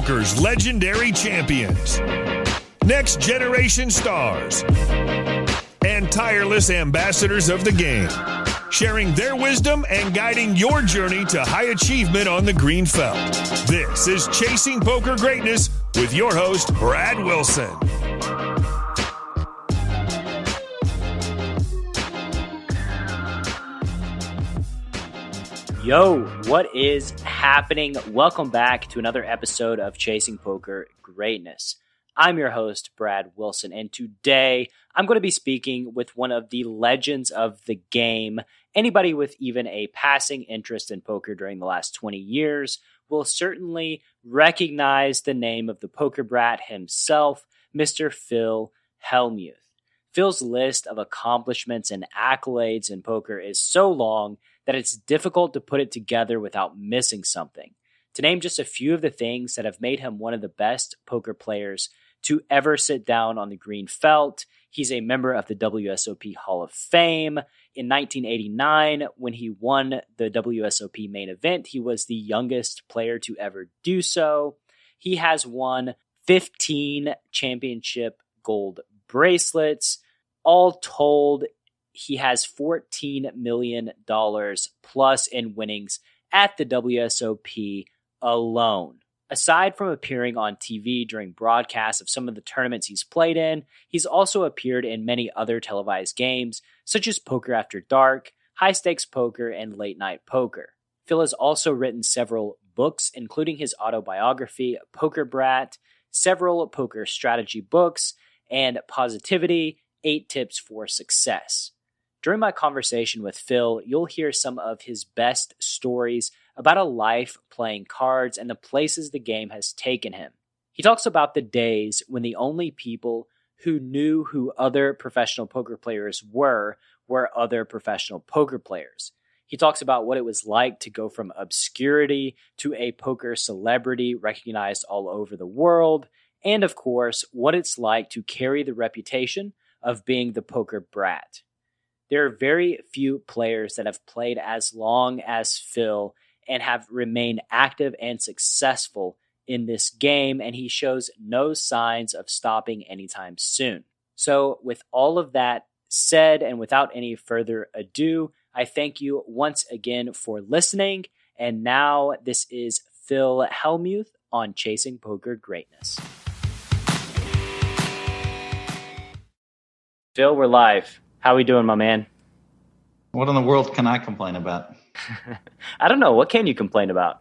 Poker's legendary champions, next generation stars, and tireless ambassadors of the game, sharing their wisdom and guiding your journey to high achievement on the green felt. This is Chasing Poker Greatness with your host, Brad Wilson. Yo, what is happening? Welcome back to another episode of Chasing Poker Greatness. I'm your host, Brad Wilson, and today I'm going to be speaking with one of the legends of the game. Anybody with even a passing interest in poker during the last 20 years will certainly recognize the name of the poker brat himself, Mr. Phil Helmuth. Phil's list of accomplishments and accolades in poker is so long that it's difficult to put it together without missing something. To name just a few of the things that have made him one of the best poker players to ever sit down on the green felt, he's a member of the WSOP Hall of Fame. In 1989, when he won the WSOP main event, he was the youngest player to ever do so. He has won 15 championship gold bracelets. All told, he has $14 million plus in winnings at the WSOP alone. Aside from appearing on TV during broadcasts of some of the tournaments he's played in, he's also appeared in many other televised games, such as Poker After Dark, High Stakes Poker, and Late Night Poker. Phil has also written several books, including his autobiography, Poker Brat, several poker strategy books, and Positivity, 8 Tips for Success. During my conversation with Phil, you'll hear some of his best stories about a life playing cards and the places the game has taken him. He talks about the days when the only people who knew who other professional poker players were other professional poker players. He talks about what it was like to go from obscurity to a poker celebrity recognized all over the world, and of course, what it's like to carry the reputation of being the poker brat. There are very few players that have played as long as Phil and have remained active and successful in this game, and he shows no signs of stopping anytime soon. So with all of that said, and without any further ado, I thank you once again for listening, and now this is Phil Helmuth on Chasing Poker Greatness. Phil, we're live. How we doing, my man? What in the world can I complain about? I don't know. What can you complain about?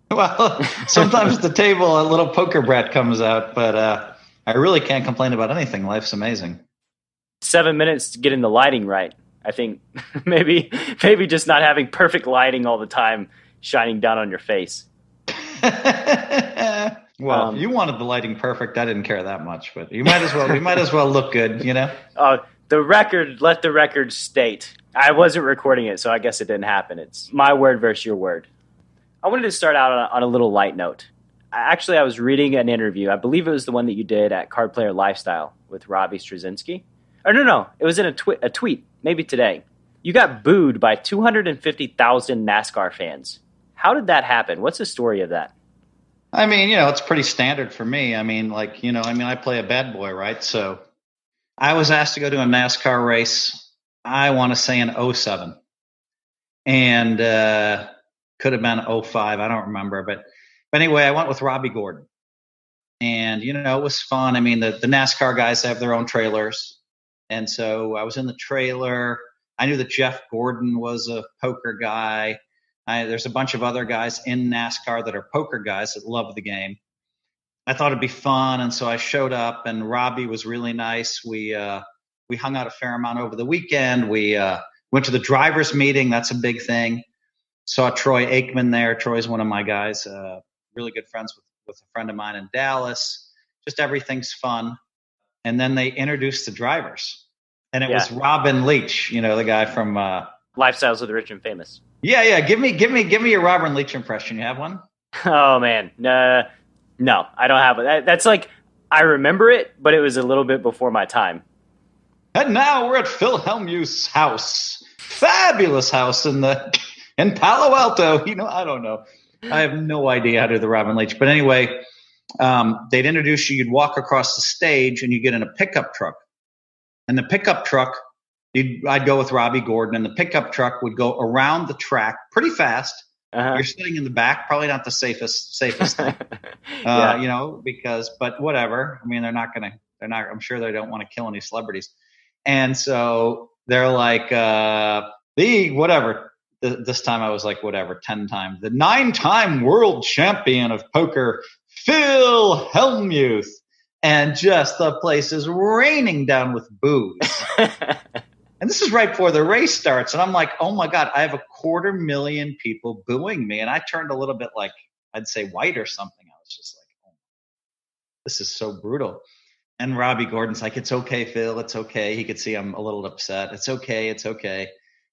Well, sometimes at the table a little poker brat comes out, but I really can't complain about anything. Life's amazing. 7 minutes to getting the lighting right. I think maybe just not having perfect lighting all the time shining down on your face. Well, if you wanted the lighting perfect, I didn't care that much, but we might as well look good, you know? Let the record state. I wasn't recording it, so I guess it didn't happen. It's my word versus your word. I wanted to start out on a little light note. I was reading an interview. I believe it was the one that you did at Card Player Lifestyle with Robbie Straczynski. Or no, it was in a tweet, maybe today. You got booed by 250,000 NASCAR fans. How did that happen? What's the story of that? I mean, it's pretty standard for me. I play a bad boy, right? So I was asked to go to a NASCAR race, I want to say in 2007. And could have been 2005. I don't remember. But anyway, I went with Robbie Gordon. And, it was fun. I mean, the NASCAR guys have their own trailers. And so I was in the trailer. I knew that Jeff Gordon was a poker guy. There's a bunch of other guys in NASCAR that are poker guys that love the game. I thought it'd be fun, and so I showed up, and Robbie was really nice. We hung out a fair amount over the weekend. We went to the drivers' meeting. That's a big thing. Saw Troy Aikman there. Troy's one of my guys, really good friends with a friend of mine in Dallas. Just everything's fun. And then they introduced the drivers, and it was Robin Leach, the guy from Lifestyles of the Rich and Famous. Yeah. Give me a Robin Leach impression. You have one? Oh man, no, I don't have it. That's like, I remember it, but it was a little bit before my time. And now we're at Phil Helmuth's house. Fabulous house in Palo Alto. I don't know. I have no idea how to do the Robin Leach. But anyway, they'd introduce you. You'd walk across the stage, and you get in a pickup truck. And the pickup truck, I'd go with Robbie Gordon, and the pickup truck would go around the track pretty fast. Uh-huh. You're sitting in the back, probably not the safest thing, but whatever. I mean, I'm sure they don't want to kill any celebrities. And so they're like, whatever. This time I was like, whatever, 10 times. The 9-time world champion of poker, Phil Helmuth. And just the place is raining down with booze. And this is right before the race starts. And I'm like, oh my God, I have 250,000 people booing me. And I turned a little bit like, I'd say white or something. I was just like, oh, this is so brutal. And Robbie Gordon's like, it's okay, Phil. It's okay. He could see I'm a little upset. It's okay. It's okay.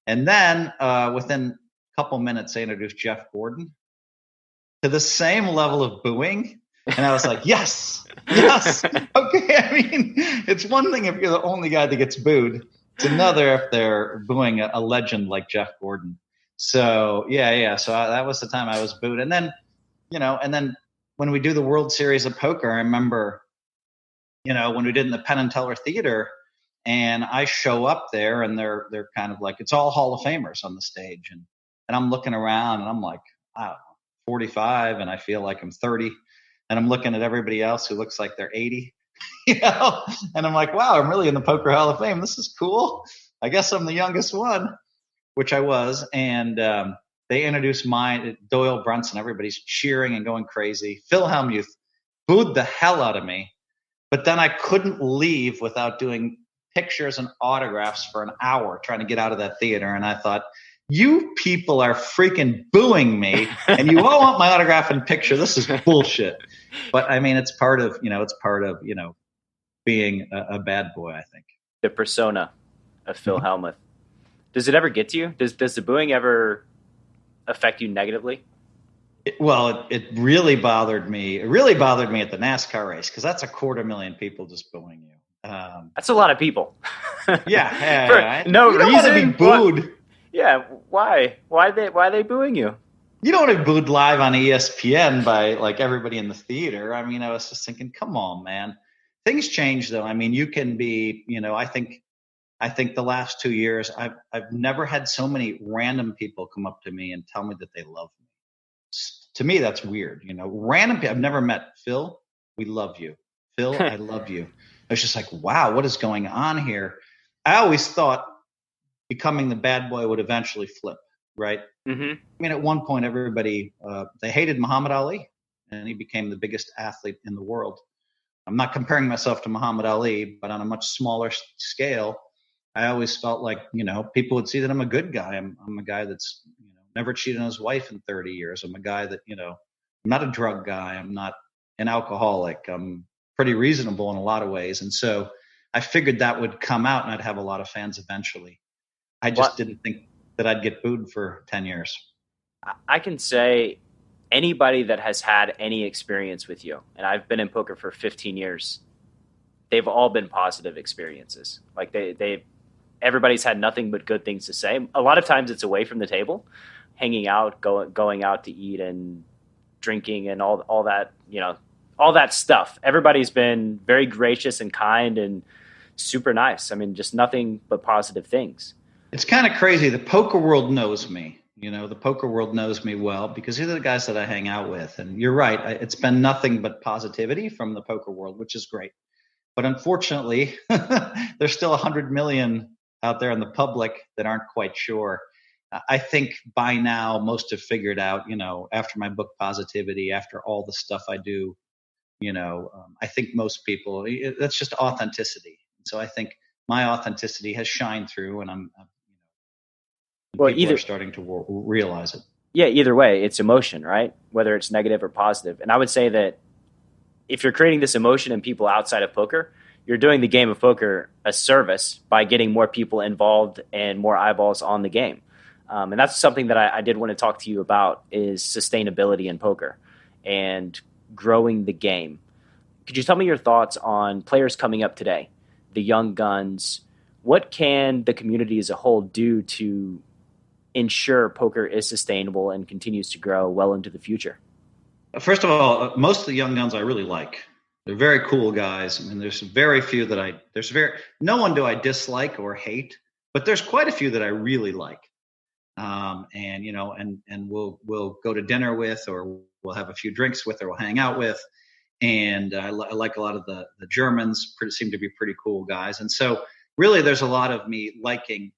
And then within a couple minutes, they introduced Jeff Gordon to the same level of booing. And I was like, yes. Okay. I mean, it's one thing if you're the only guy that gets booed. It's another if they're booing a legend like Jeff Gordon. So, yeah. So that was the time I was booed. And then, when we do the World Series of Poker, I remember, when we did in the Penn and Teller Theater, and I show up there, and they're kind of like, it's all Hall of Famers on the stage. And I'm looking around, and I'm like, I don't know, 45, and I feel like I'm 30. And I'm looking at everybody else who looks like they're 80. And I'm like, wow, I'm really in the Poker Hall of Fame. This is cool. I guess I'm the youngest one, which I was. And they introduced Doyle Brunson. Everybody's cheering and going crazy. Phil Helmuth booed the hell out of me. But then I couldn't leave without doing pictures and autographs for an hour trying to get out of that theater. And I thought, you people are freaking booing me, and you all want my autograph and picture. This is bullshit. But I mean, it's part of being a bad boy, I think. The persona of Phil Helmuth. Does it ever get to you? Does the booing ever affect you negatively? It really bothered me. It really bothered me at the NASCAR race, because that's 250,000 people just booing you. That's a lot of people. Yeah. No you don't reason. Want to be booed. Yeah. Why? Why are they booing you? You don't want to be booed live on ESPN by like everybody in the theater. I mean, I was just thinking, come on, man. Things change, though. I mean, you can be, I think the last 2 years, I've never had so many random people come up to me and tell me that they love me. To me, that's weird. Random people. I've never met Phil. We love you. Phil, I love you. I was just like, wow, what is going on here? I always thought becoming the bad boy would eventually flip, right? Mm-hmm. I mean, at one point, everybody, they hated Muhammad Ali, and he became the biggest athlete in the world. I'm not comparing myself to Muhammad Ali, but on a much smaller scale, I always felt like, people would see that I'm a good guy. I'm a guy that's, never cheated on his wife in 30 years. I'm a guy that, I'm not a drug guy. I'm not an alcoholic. I'm pretty reasonable in a lot of ways. And so I figured that would come out and I'd have a lot of fans eventually. I just didn't think that I'd get booed for 10 years. I can say anybody that has had any experience with you, and I've been in poker for 15 years, they've all been positive experiences. Like everybody's had nothing but good things to say. A lot of times it's away from the table, hanging out, going out to eat and drinking and all that, all that stuff. Everybody's been very gracious and kind and super nice. I mean, just nothing but positive things. It's kind of crazy. The poker world knows me. The poker world knows me well because these are the guys that I hang out with. And you're right. It's been nothing but positivity from the poker world, which is great. But unfortunately, there's still 100 million out there in the public that aren't quite sure. I think by now most have figured out, after my book Positivity, after all the stuff I do, I think most people, that's just authenticity. So I think my authenticity has shined through, and people are starting to realize it. Yeah, either way, it's emotion, right? Whether it's negative or positive. And I would say that if you're creating this emotion in people outside of poker, you're doing the game of poker a service by getting more people involved and more eyeballs on the game. And that's something that I did want to talk to you about is sustainability in poker and growing the game. Could you tell me your thoughts on players coming up today, the young guns? What can the community as a whole do to ensure poker is sustainable and continues to grow well into the future? First of all, most of the young guns I really like. They're very cool guys. I mean, there's very few that no one do I dislike or hate, but there's quite a few that I really like. And we'll go to dinner with, or we'll have a few drinks with, or we'll hang out with. And I like a lot of the Germans. Seem to be pretty cool guys. And so really there's a lot of me liking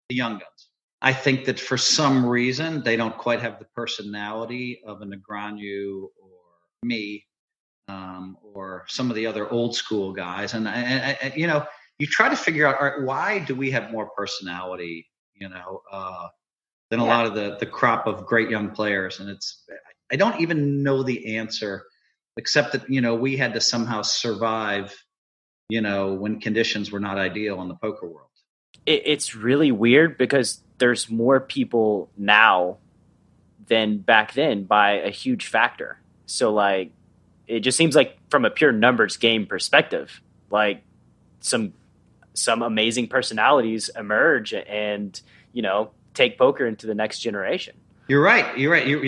the young guns. I think that for some reason they don't quite have the personality of a Negreanu or me, or some of the other old school guys. And you try to figure out, all right, why do we have more personality, than a lot of the crop of great young players? And I don't even know the answer, except that, we had to somehow survive, when conditions were not ideal in the poker world. It's really weird because there's more people now than back then by a huge factor. So like, it just seems like from a pure numbers game perspective, like some amazing personalities emerge and, take poker into the next generation. You're right.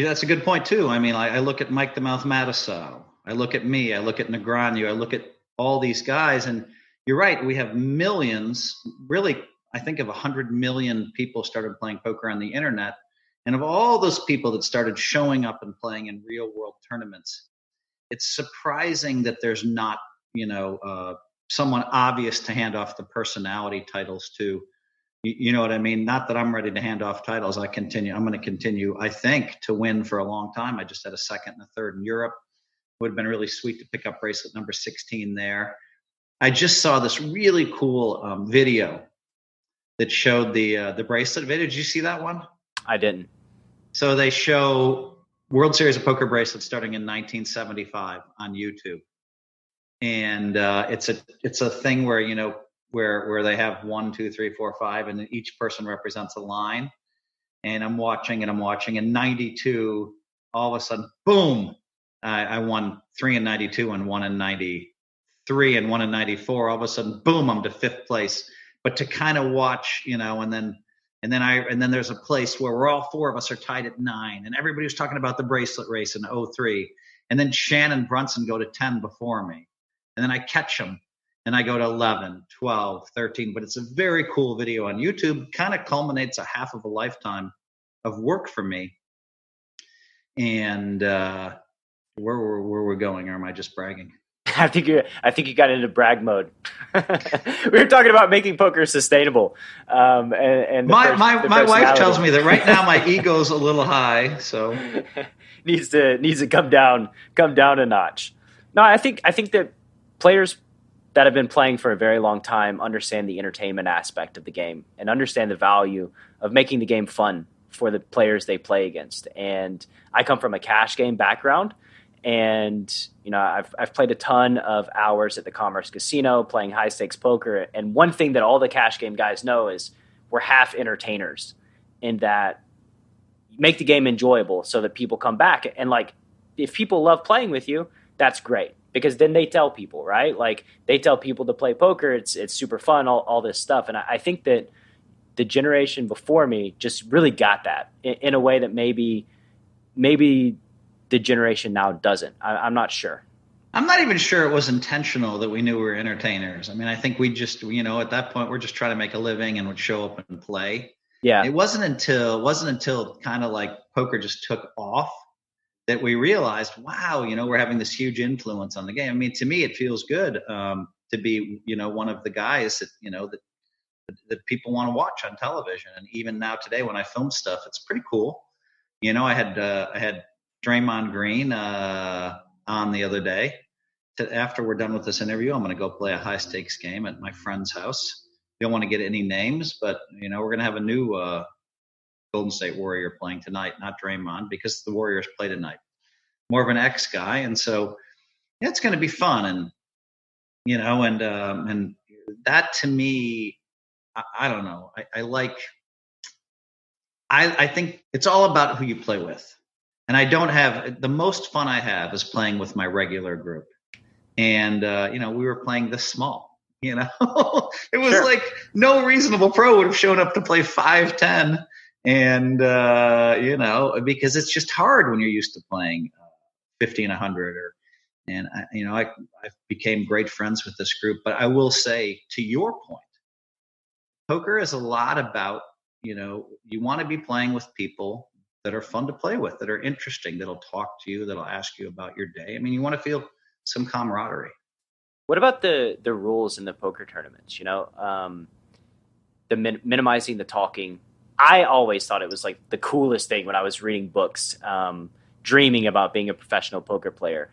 That's a good point too. I mean, I look at Mike the Mouth Matasow. I look at me. I look at Negreanu. I look at all these guys, and you're right. We have millions. Really, I think of 100 million people started playing poker on the internet, and of all those people that started showing up and playing in real world tournaments, it's surprising that there's not, someone obvious to hand off the personality titles to. You know what I mean? Not that I'm ready to hand off titles. I'm going to continue, I think, to win for a long time. I just had a second and a third in Europe. It would have been really sweet to pick up bracelet number 16 there. I just saw this really cool video that showed the bracelet video. Did you see that one? I didn't. So they show World Series of Poker bracelets starting in 1975 on YouTube. And it's a thing where, where they have 1, 2, 3, 4, 5, and each person represents a line. And I'm watching, and 92, all of a sudden, boom, I won 3 in 92 and 1 in 93 and 1 in 94. All of a sudden, boom, I'm to 5th place. But to kind of watch, and then there's a place where we're all 4 of us are tied at 9, and everybody was talking about the bracelet race in 03. And then Shannon Brunson go to 10 before me. And then I catch him. And I go to 11, 12, 13, but it's a very cool video on YouTube. Kind of culminates a half of a lifetime of work for me. And where we're going, or am I just bragging? I think you got into brag mode. We were talking about making poker sustainable. And my wife tells me that right now my ego's a little high, so needs to come down a notch. No, I think that players that have been playing for a very long time understand the entertainment aspect of the game and understand the value of making the game fun for the players they play against. And I come from a cash game background, and I've played a ton of hours at the Commerce Casino playing high stakes poker. And one thing that all the cash game guys know is we're half entertainers, in that make the game enjoyable so that people come back. And like, if people love playing with you, that's great. Because then they tell people, right? Like they tell people to play poker. It's super fun, all this stuff. And I think that the generation before me just really got that in a way that maybe the generation now doesn't. I'm not sure. I'm not even sure it was intentional that we knew we were entertainers. I mean, I think we just, at that point, we're just trying to make a living and would show up and play. Yeah. It wasn't until kind of like poker just took off that we realized, wow, we're having this huge influence on the game. I mean, to me, it feels good to be, one of the guys that, that people want to watch on television. And even now today, when I film stuff, it's pretty cool. I had Draymond Green on the other day. After we're done with this interview, I'm going to go play a high stakes game at my friend's house. Don't want to get any names, but we're going to have a new Golden State Warrior playing tonight, not Draymond, because the Warriors play tonight. More of an ex guy, and so it's going to be fun. And and that to me, I don't know. I think it's all about who you play with. And I don't have the most fun I have is playing with my regular group. And we were playing this small. It was Sure. Like no reasonable pro would have shown up to play 5-10. And, because it's just hard when you're used to playing 50 and 100 I became great friends with this group. But I will say, to your point, poker is a lot about, you want to be playing with people that are fun to play with, that are interesting, that'll talk to you, that'll ask you about your day. I mean, you want to feel some camaraderie. What about the rules in the poker tournaments? Minimizing the talking. I always thought it was like the coolest thing when I was reading books, dreaming about being a professional poker player,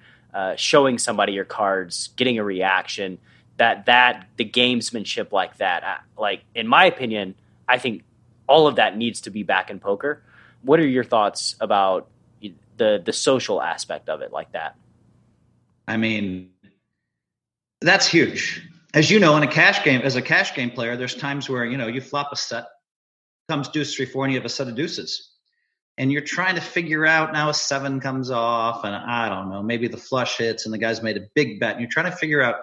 showing somebody your cards, getting a reaction. That the gamesmanship like that, like in my opinion, I think all of that needs to be back in poker. What are your thoughts about the social aspect of it like that? I mean, that's huge. As you know, in a cash game, as a cash game player, there's times where, you flop a set, comes deuce, 3, 4, and you have a set of deuces. And you're trying to figure out, now a 7 comes off, and I don't know, maybe the flush hits and the guy's made a big bet. And you're trying to figure out,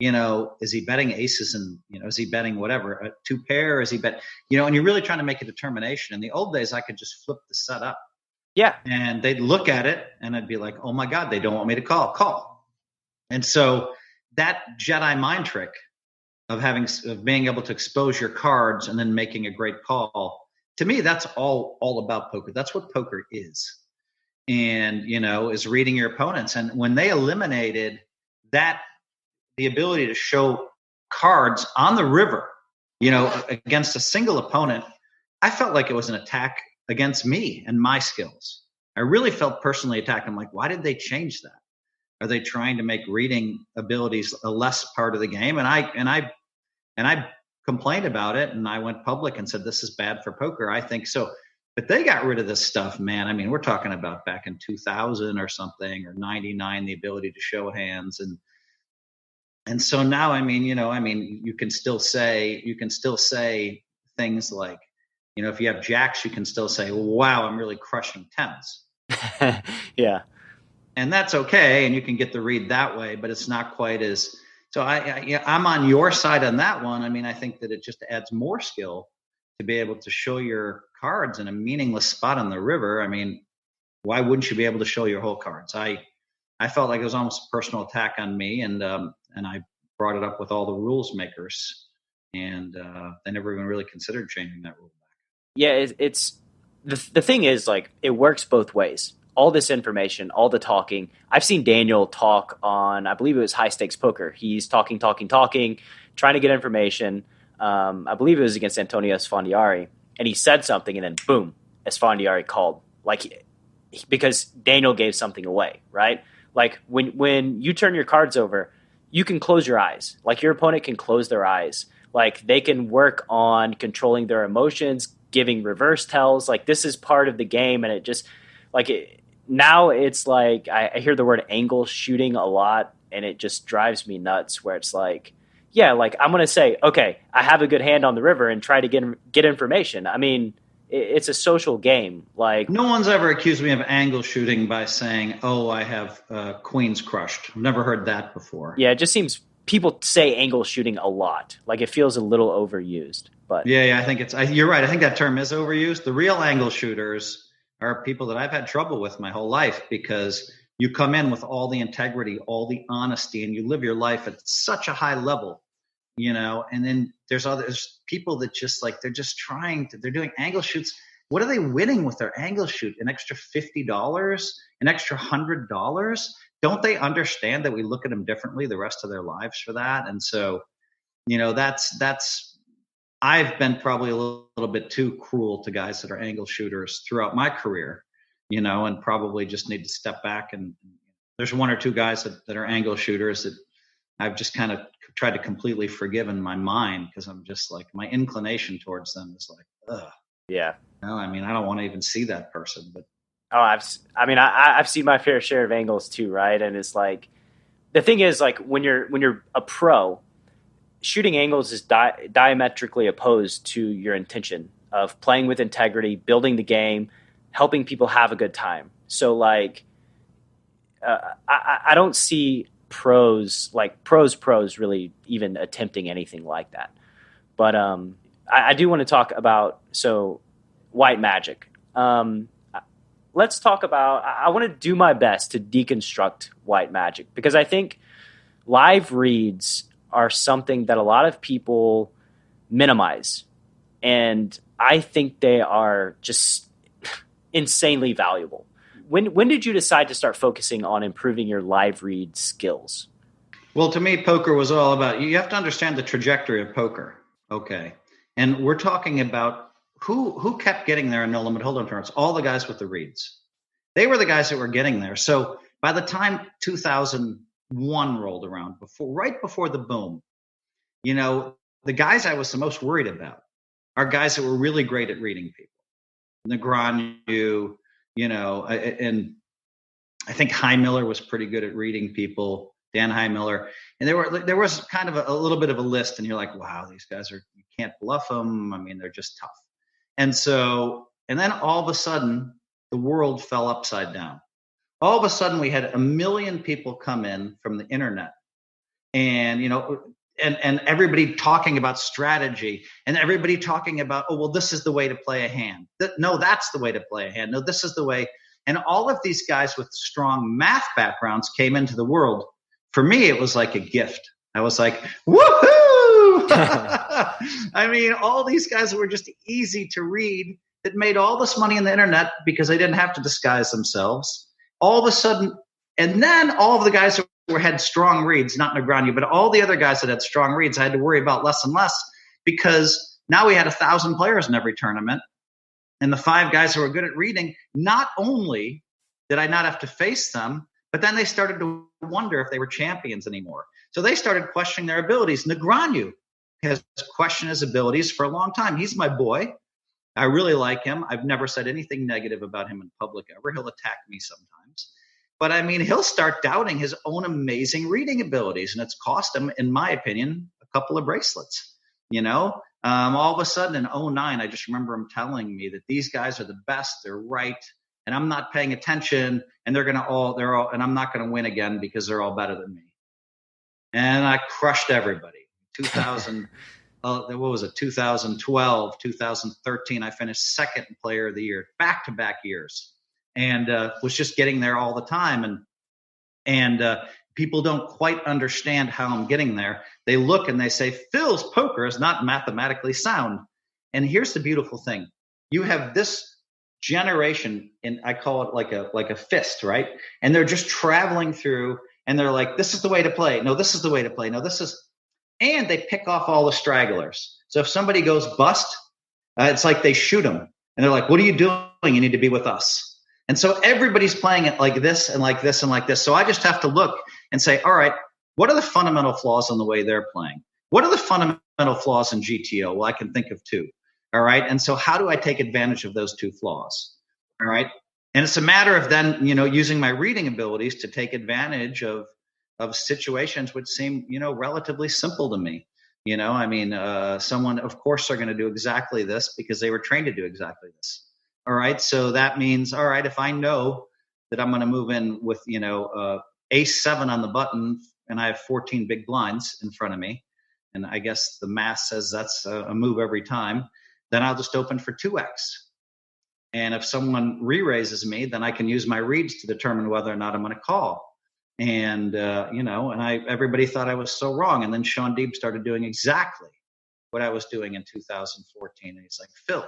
is he betting aces and, is he betting whatever, a 2 pair? Is he bet, and you're really trying to make a determination. In the old days, I could just flip the set up. Yeah. And they'd look at it and I'd be like, oh my God, they don't want me to call. And so that Jedi mind trick of being able to expose your cards and then making a great call, to me, that's all about poker. That's what poker is. And, is reading your opponents. And when they eliminated that, the ability to show cards on the river, against a single opponent, I felt like it was an attack against me and my skills. I really felt personally attacked. I'm like, why did they change that? Are they trying to make reading abilities a less part of the game? And I complained about it, and I went public and said, this is bad for poker. I think so. But they got rid of this stuff, man. I mean, we're talking about back in 2000 or something, or 99, the ability to show hands. And so now, you can still say things like, if you have jacks, you can still say, wow, I'm really crushing tens. Yeah. And that's okay. And you can get the read that way, but it's not quite as, so I'm on your side on that one. I mean, I think that it just adds more skill to be able to show your cards in a meaningless spot on the river. I mean, why wouldn't you be able to show your whole cards? I felt like it was almost a personal attack on me. And I brought it up with all the rules makers, and they never even really considered changing that rule back. Yeah, it's the thing is, like, it works both ways. All this information, all the talking. I've seen Daniel talk on, I believe it was High Stakes Poker. He's talking, trying to get information. I believe it was against Antonio Esfandiari, and he said something, and then boom, Esfandiari called, like, because Daniel gave something away, right? Like when you turn your cards over, you can close your eyes. Like, your opponent can close their eyes. Like, they can work on controlling their emotions, giving reverse tells. Like, this is part of the game, and it just now it's like I hear the word angle shooting a lot, and it just drives me nuts, where it's like, yeah, like, I'm going to say, okay, I have a good hand on the river and try to get information. I mean, it's a social game. Like, no one's ever accused me of angle shooting by saying, oh, I have queens crushed. I've never heard that before. Yeah, it just seems people say angle shooting a lot. Like, it feels a little overused. But yeah, I think you're right. I think that term is overused. The real angle shooters are people that I've had trouble with my whole life, because you come in with all the integrity, all the honesty, and you live your life at such a high level, and then there's people that just, like, they're doing angle shoots. What are they winning with their angle shoot? An extra $50, an extra $100? Don't they understand that we look at them differently the rest of their lives for that? And so, I've been probably a little bit too cruel to guys that are angle shooters throughout my career, and probably just need to step back. And there's one or two guys that are angle shooters that I've just kind of tried to completely forgive in my mind, because I'm just like, my inclination towards them is like, ugh. Yeah. I mean, I don't want to even see that person. But I've seen my fair share of angles too, right? And it's like, the thing is, like, when you're a pro, shooting angles is diametrically opposed to your intention of playing with integrity, building the game, helping people have a good time. So, like, I don't see pros really even attempting anything like that. But I do want to talk about, so white magic. Let's talk about, I want to do my best to deconstruct white magic, because I think live reads are something that a lot of people minimize. And I think they are just insanely valuable. When did you decide to start focusing on improving your live read skills? Well, to me, poker was all about, you have to understand the trajectory of poker. Okay. And we're talking about who kept getting there in no limit hold'em tournaments. All the guys with the reads. They were the guys that were getting there. So by the time 2001 rolled around, right before the boom, the guys I was the most worried about are guys that were really great at reading people. Negreanu, and I think Heimiller was pretty good at reading people, Dan Heimiller. And there was kind of a little bit of a list, and you're like, wow, these guys you can't bluff them. I mean, they're just tough. And then all of a sudden, the world fell upside down. All of a sudden, we had 1 million people come in from the internet, and and everybody talking about strategy, and everybody talking about, oh, well, this is the way to play a hand. No, that's the way to play a hand. No, this is the way. And all of these guys with strong math backgrounds came into the world. For me, it was like a gift. I was like, woohoo! I mean, all these guys were just easy to read that made all this money on the internet because they didn't have to disguise themselves. All of a sudden, and then all of the guys who had strong reads, not Negreanu, but all the other guys that had strong reads, I had to worry about less and less, because now we had 1,000 players in every tournament. And the 5 guys who were good at reading, not only did I not have to face them, but then they started to wonder if they were champions anymore. So they started questioning their abilities. Negreanu has questioned his abilities for a long time. He's my boy. I really like him. I've never said anything negative about him in public ever. He'll attack me sometimes. But I mean, he'll start doubting his own amazing reading abilities. And it's cost him, in my opinion, a couple of bracelets. All of a sudden in 2009, I just remember him telling me that these guys are the best. They're right. And I'm not paying attention, and they're all, and I'm not going to win again because they're all better than me. And I crushed everybody. 2000, what was it? 2012, 2013, I finished second in player of the year, back-to-back years, and was just getting there all the time. And people don't quite understand how I'm getting there. They look and they say, Phil's poker is not mathematically sound. And here's the beautiful thing. You have this generation, and I call it like a fist, right? And they're just traveling through, and they're like, this is the way to play. No, this is the way to play. No, this is, and they pick off all the stragglers. So if somebody goes bust, it's like they shoot them, and they're like, what are you doing? You need to be with us. And so everybody's playing it like this and like this and like this. So I just have to look and say, all right, what are the fundamental flaws in the way they're playing? What are the fundamental flaws in GTO? Well, I can think of 2. All right. And so how do I take advantage of those 2 flaws? All right. And it's a matter of then, using my reading abilities to take advantage of situations which seem, relatively simple to me. Someone, of course, are going to do exactly this because they were trained to do exactly this. All right. So that means, all right, if I know that I'm going to move in with, ace 7 on the button, and I have 14 big blinds in front of me, and I guess the math says that's a move every time, then I'll just open for 2x. And if someone re-raises me, then I can use my reads to determine whether or not I'm going to call. And, everybody thought I was so wrong. And then Sean Deeb started doing exactly what I was doing in 2014. And he's like, Phil,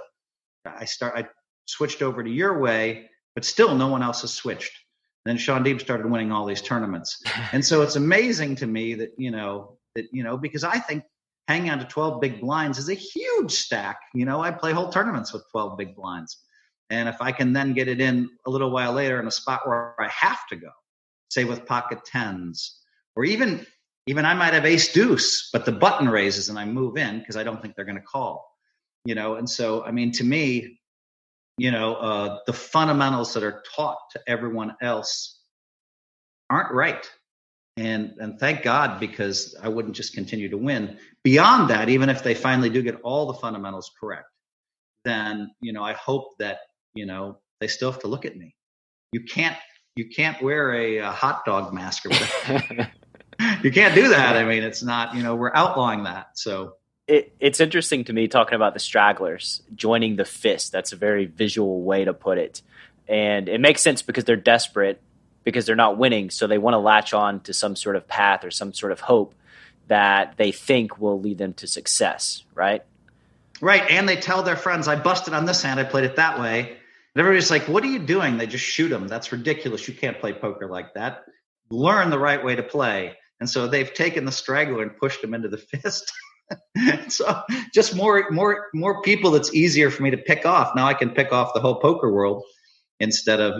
I switched over to your way, but still no one else has switched. Then Sean Deeb started winning all these tournaments. And so it's amazing to me that, because I think hanging on to 12 big blinds is a huge stack. I play whole tournaments with 12 big blinds. And if I can then get it in a little while later in a spot where I have to go, say with pocket 10s, or even I might have ace deuce, but the button raises and I move in because I don't think they're going to call, And so, I mean, to me, the fundamentals that are taught to everyone else aren't right. And thank God, because I wouldn't just continue to win. Beyond that, even if they finally do get all the fundamentals correct, then, I hope that, they still have to look at me. You can't wear a hot dog mask or whatever. You can't do that. I mean, it's not, we're outlawing that. So It's interesting to me talking about the stragglers joining the fist. That's a very visual way to put it. And it makes sense because they're desperate, because they're not winning. So they want to latch on to some sort of path or some sort of hope that they think will lead them to success, right? Right. And they tell their friends, I busted on this hand, I played it that way. And everybody's like, what are you doing? They just shoot them. That's ridiculous. You can't play poker like that. Learn the right way to play. And so they've taken the straggler and pushed them into the fist. So just more people that's easier for me to pick off. Now I can pick off the whole poker world instead of,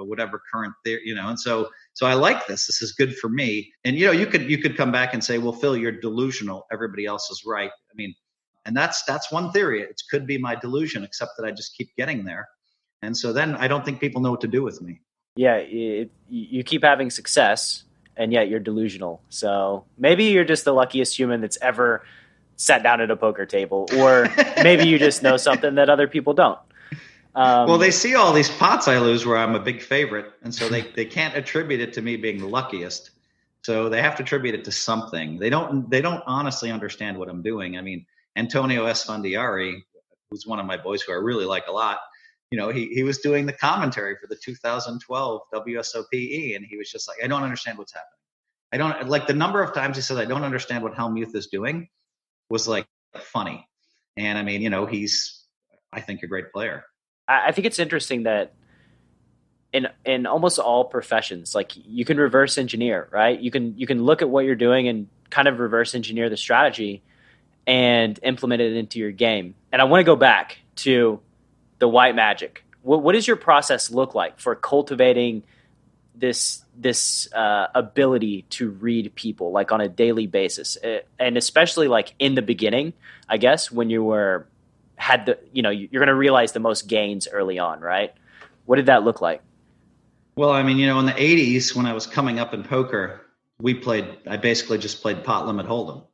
whatever current there, and so I like this. This is good for me. And, you could come back and say, well, Phil, you're delusional. Everybody else is right. I mean, and that's one theory. It could be my delusion, except that I just keep getting there. And so then I don't think people know what to do with me. Yeah. You keep having success, and yet you're delusional. So maybe you're just the luckiest human that's ever sat down at a poker table, or maybe you just know something that other people don't. Well, they see all these pots I lose where I'm a big favorite, and so they can't attribute it to me being the luckiest. So they have to attribute it to something. They don't honestly understand what I'm doing. I mean, Antonio Esfandiari, who's one of my boys who I really like a lot, he was doing the commentary for the 2012 WSOP, and he was just like, I don't understand what's happening. I don't like the number of times he said, I don't understand what Hellmuth is doing was like funny. And I mean, he's, I think, a great player. I think it's interesting that in almost all professions, like you can reverse engineer, right? You can look at what you're doing and kind of reverse engineer the strategy and implement it into your game. And I want to go back to the white magic. What does your process look like for cultivating this ability to read people, like on a daily basis, and especially like in the beginning, I guess, when you're going to realize the most gains early on, right? What did that look like? Well, I mean, in the 80s when I was coming up in poker, I basically just played pot limit hold'em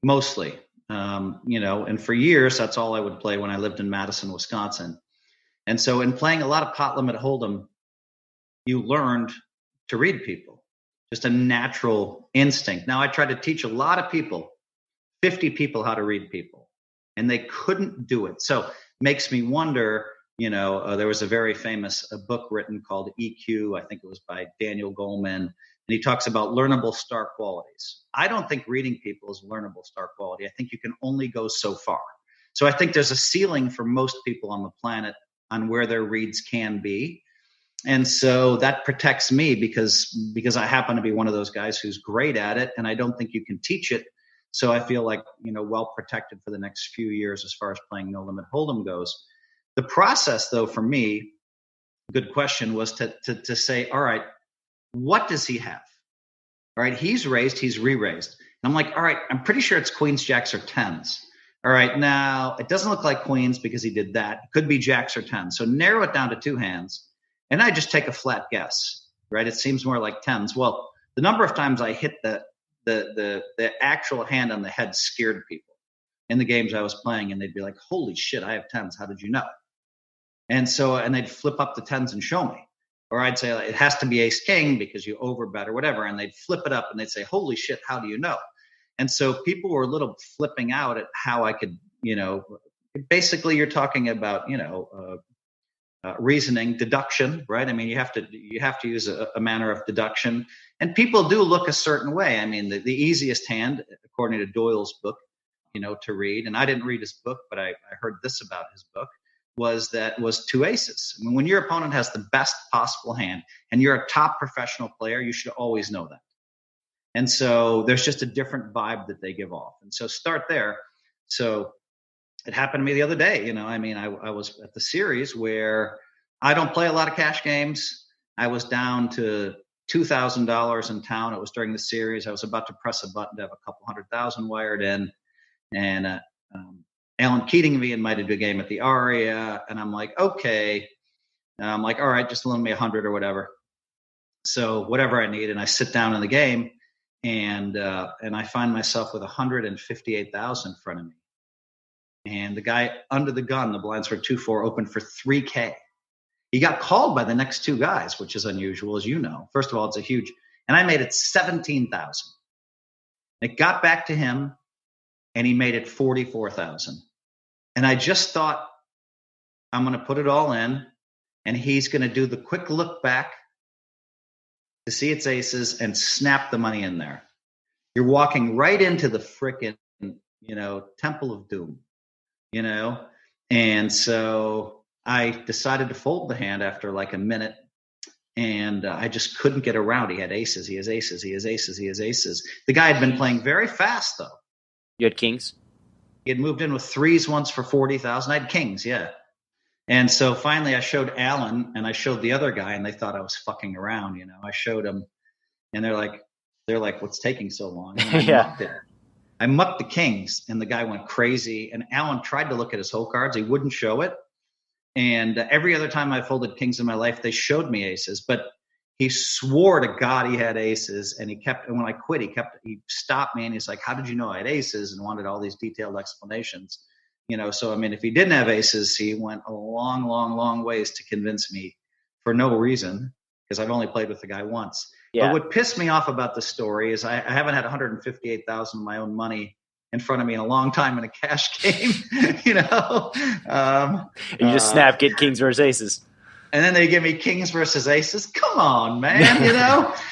mostly. And for years, that's all I would play when I lived in Madison, Wisconsin. And so in playing a lot of pot limit hold'em, you learned to read people, just a natural instinct. Now I tried to teach a lot of people, 50 people, how to read people, and they couldn't do it. So makes me wonder, there was a very famous book written called EQ. I think it was by Daniel Goleman. And he talks about learnable star qualities. I don't think reading people is learnable star quality. I think you can only go so far. So I think there's a ceiling for most people on the planet on where their reads can be. And so that protects me because I happen to be one of those guys who's great at it, and I don't think you can teach it. So I feel like, well protected for the next few years as far as playing no limit hold'em goes. The process, though, for me, good question, was to say, all right, what does he have? All right, he's raised, he's re-raised. And I'm like, all right, I'm pretty sure it's queens, jacks, or tens. All right, now it doesn't look like queens because he did that. It could be jacks or tens. So narrow it down to two hands, and I just take a flat guess, right? It seems more like tens. Well, the number of times I hit the actual hand on the head scared people in the games I was playing, and they'd be like, holy shit, I have tens. How did you know? And they'd flip up the tens and show me. Or I'd say, it has to be ace king because you overbet or whatever. And they'd flip it up and they'd say, holy shit, how do you know? And so people were a little flipping out at how I could, basically you're talking about, reasoning, deduction, right? I mean, you have to use a manner of deduction. And people do look a certain way. I mean, the easiest hand, according to Doyle's book, to read, and I didn't read his book, but I heard this about his book, was two aces. I mean, when your opponent has the best possible hand and you're a top professional player, you should always know that. And so there's just a different vibe that they give off. And so start there. So it happened to me the other day. I was at the series where I don't play a lot of cash games. I was down to $2,000 in town. It was during the series. I was about to press a button to have a couple 100,000 wired in. And Alan Keating me invited to a game at the Aria, and I'm like, okay. And I'm like, all right, just loan me 100 or whatever. So whatever I need, and I sit down in the game, and I find myself with 158,000 in front of me. And the guy under the gun, the blinds were 2-4, opened for $3K. He got called by the next two guys, which is unusual, as you know. First of all, it's a huge, and I made it 17,000. It got back to him. and he made it 44,000. And I just thought, I'm going to put it all in, and he's going to do the quick look back to see it's aces and snap the money in there. You're walking right into the frickin', Temple of Doom, And so I decided to fold the hand after like a minute, and I just couldn't get around. He had aces. He has aces. He has aces. He has aces. The guy had been playing very fast, though. You had kings? He had moved in with threes once for 40,000. I had kings, yeah. And so finally I showed Alan and I showed the other guy, and they thought I was fucking around. I showed them, and they're like, what's taking so long? And I mucked it. I mucked the kings, and the guy went crazy. And Alan tried to look at his whole cards. He wouldn't show it. And every other time I folded kings in my life, they showed me aces. But he swore to God he had aces. And when I quit, he stopped me, and he's like, how did you know I had aces? And wanted all these detailed explanations. So, I mean, if he didn't have aces, he went a long, long, long ways to convince me for no reason, because I've only played with the guy once. Yeah. But what pissed me off about this story is I haven't had 158,000 of my own money in front of me in a long time in a cash game, You just snap, get kings versus aces. And then they give me kings versus aces. Come on, man,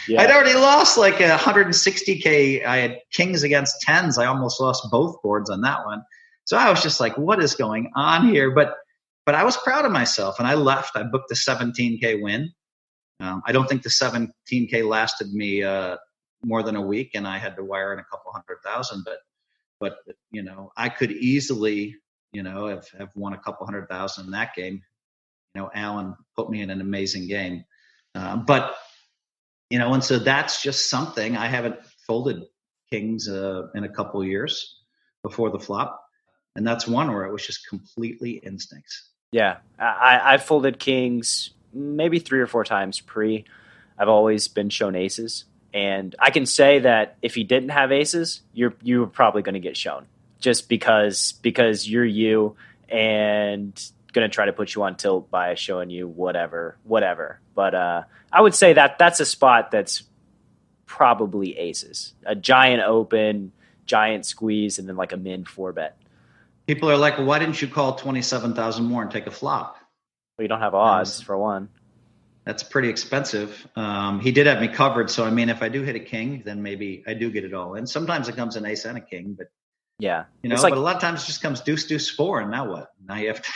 Yeah. I'd already lost like 160K. I had kings against tens. I almost lost both boards on that one. So I was just like, what is going on here? But I was proud of myself, and I left. I booked a 17K win. I don't think the 17K lasted me more than a week, and I had to wire in a couple 100,000. But I could easily, have won a couple 100,000 in that game. Alan put me in an amazing game. And so that's just something. I haven't folded kings in a couple years before the flop. And that's one where it was just completely instincts. Yeah. I folded kings maybe 3 or 4 times pre. I've always been shown aces. And I can say that if he didn't have aces, you're probably going to get shown, just because you're you and going to try to put you on tilt by showing you whatever. But I would say that that's a spot that's probably aces. A giant open, giant squeeze, and then like a min 4-bet. People are like, well, why didn't you call 27,000 more and take a flop? Well, you don't have odds, for one. That's pretty expensive. He did have me covered. So, I mean, if I do hit a king, then maybe I do get it all in. Sometimes it comes an ace and a king, but yeah, but a lot of times it just comes deuce, deuce, 4. And now what? Now you have to.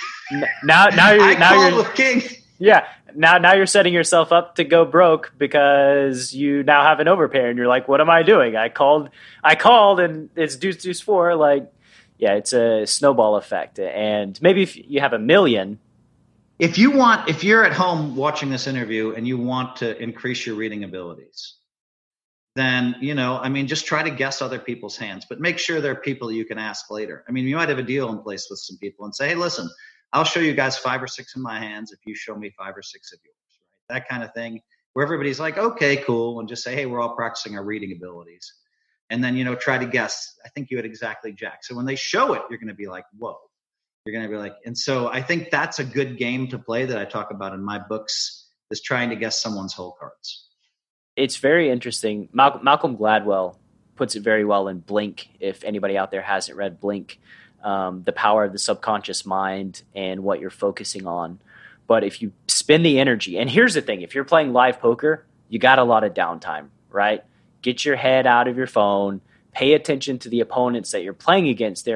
now you're with king. Yeah. Now you're setting yourself up to go broke because you now have an overpair, and you're like, what am I doing? I called and it's deuce, deuce, 4. Like, yeah, it's a snowball effect. And maybe if you have $1 million. If you're at home watching this interview and you want to increase your reading abilities, then, just try to guess other people's hands, but make sure there are people you can ask later. I mean, you might have a deal in place with some people and say, hey, listen, I'll show you guys 5 or 6 of my hands if you show me 5 or 6 of yours, right? That kind of thing, where everybody's like, okay, cool. And just say, hey, we're all practicing our reading abilities. And then, try to guess. I think you had exactly jack. So when they show it, you're going to be like, whoa. You're going to be like, and so I think that's a good game to play that I talk about in my books, is trying to guess someone's whole cards. It's very interesting. Malcolm Gladwell puts it very well in Blink. If anybody out there hasn't read Blink, the power of the subconscious mind and what you're focusing on. But if you spend the energy, and here's the thing, if you're playing live poker, you got a lot of downtime, right? Get your head out of your phone, pay attention to the opponents that you're playing against.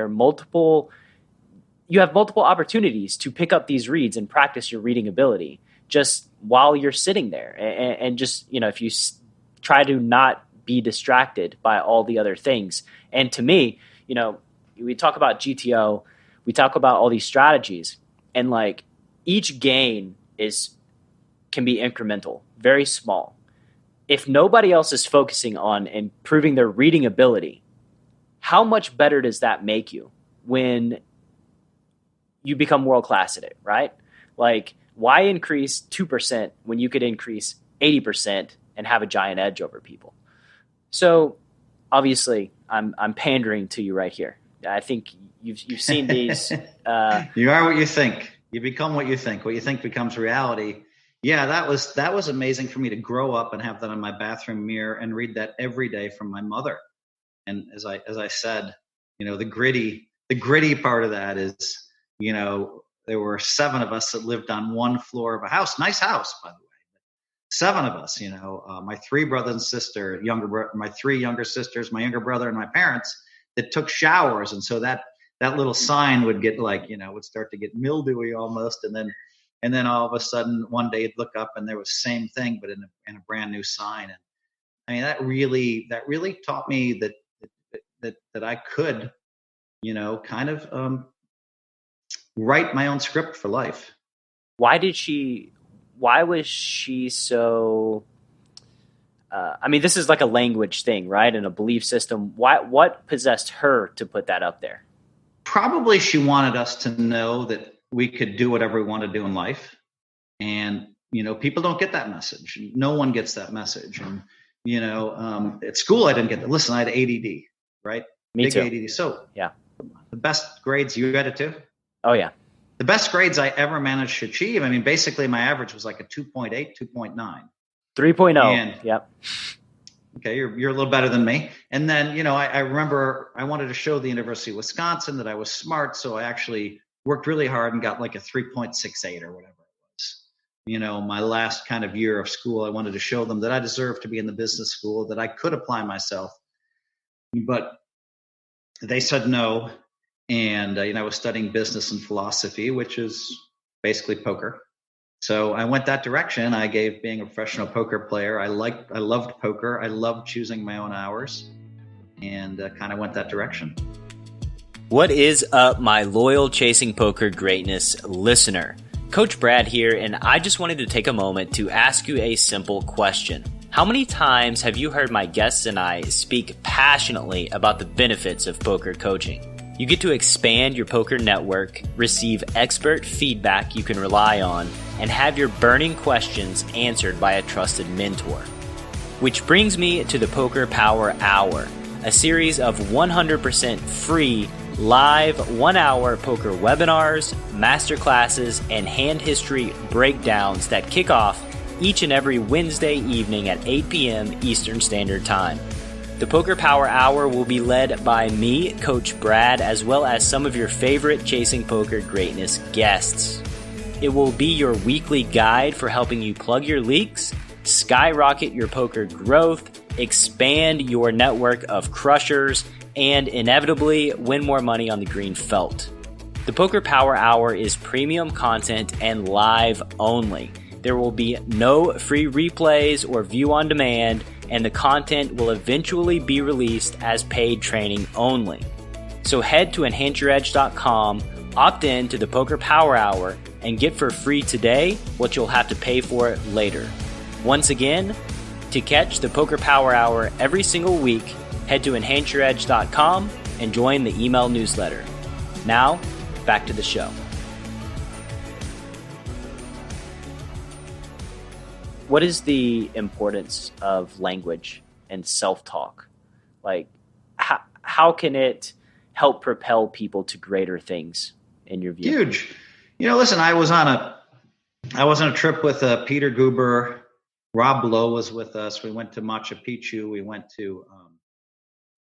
You have multiple opportunities to pick up these reads and practice your reading ability just while you're sitting there. And just, if you try to not be distracted by all the other things. And to me, we talk about GTO, we talk about all these strategies, and like each gain can be incremental, very small. If nobody else is focusing on improving their reading ability, how much better does that make you when you become world-class at it, right? Like, why increase 2% when you could increase 80% and have a giant edge over people? So, obviously, I'm pandering to you right here. I think you've seen these. You are what you think. You become what you think. What you think becomes reality. Yeah, that was amazing for me to grow up and have that on my bathroom mirror and read that every day from my mother. And as I said, the gritty part of that is, there were 7 of us that lived on one floor of a house, nice house, by the way. 7 of us, my 3 brothers and sister, my 3 younger sisters, my younger brother, and my parents that took showers. And so that little sign would get would start to get mildewy almost. And then all of a sudden one day you'd look up and there was the same thing, but in a brand new sign. And I mean, that really taught me that I could, kind of write my own script for life. Why was she so, this is like a language thing, right? And a belief system. What possessed her to put that up there? Probably she wanted us to know that we could do whatever we want to do in life. And, people don't get that message. No one gets that message. And, at school, I didn't get that. Listen, I had ADD, right? Me Big too. ADD. So yeah, the best grades, you got it too? Oh yeah. The best grades I ever managed to achieve. I mean, basically my average was like a 2.8, 2.9. 3.0. Yep. Okay. You're a little better than me. And then, I remember I wanted to show the University of Wisconsin that I was smart. So I actually worked really hard and got like a 3.68 or whatever it was. My last kind of year of school, I wanted to show them that I deserved to be in the business school, that I could apply myself. But they said no. And, I was studying business and philosophy, which is basically poker. So I went that direction. I gave being a professional poker player. I loved poker. I loved choosing my own hours, and kind of went that direction. What is up, my loyal Chasing Poker Greatness listener? Coach Brad here, and I just wanted to take a moment to ask you a simple question. How many times have you heard my guests and I speak passionately about the benefits of poker coaching? You get to expand your poker network, receive expert feedback you can rely on, and have your burning questions answered by a trusted mentor. Which brings me to the Poker Power Hour, a series of 100% free, live 1-hour poker webinars, masterclasses, and hand history breakdowns that kick off each and every Wednesday evening at 8 p.m. Eastern Standard Time. The Poker Power Hour will be led by me, Coach Brad, as well as some of your favorite Chasing Poker Greatness guests. It will be your weekly guide for helping you plug your leaks, skyrocket your poker growth, expand your network of crushers, and inevitably win more money on the green felt. The Poker Power Hour is premium content and live only. There will be no free replays or view on demand, and the content will eventually be released as paid training only. So head to enhanceyouredge.com, opt in to the Poker Power Hour, and get for free today what you'll have to pay for later. Once again, to catch the Poker Power Hour every single week, head to enhanceyouredge.com and join the email newsletter. Now, back to the show. What is the importance of language and self-talk? Like, how can it help propel people to greater things in your view? Huge. Listen, I was on a trip with Peter Guber. Rob Lowe was with us. We went to Machu Picchu. We went to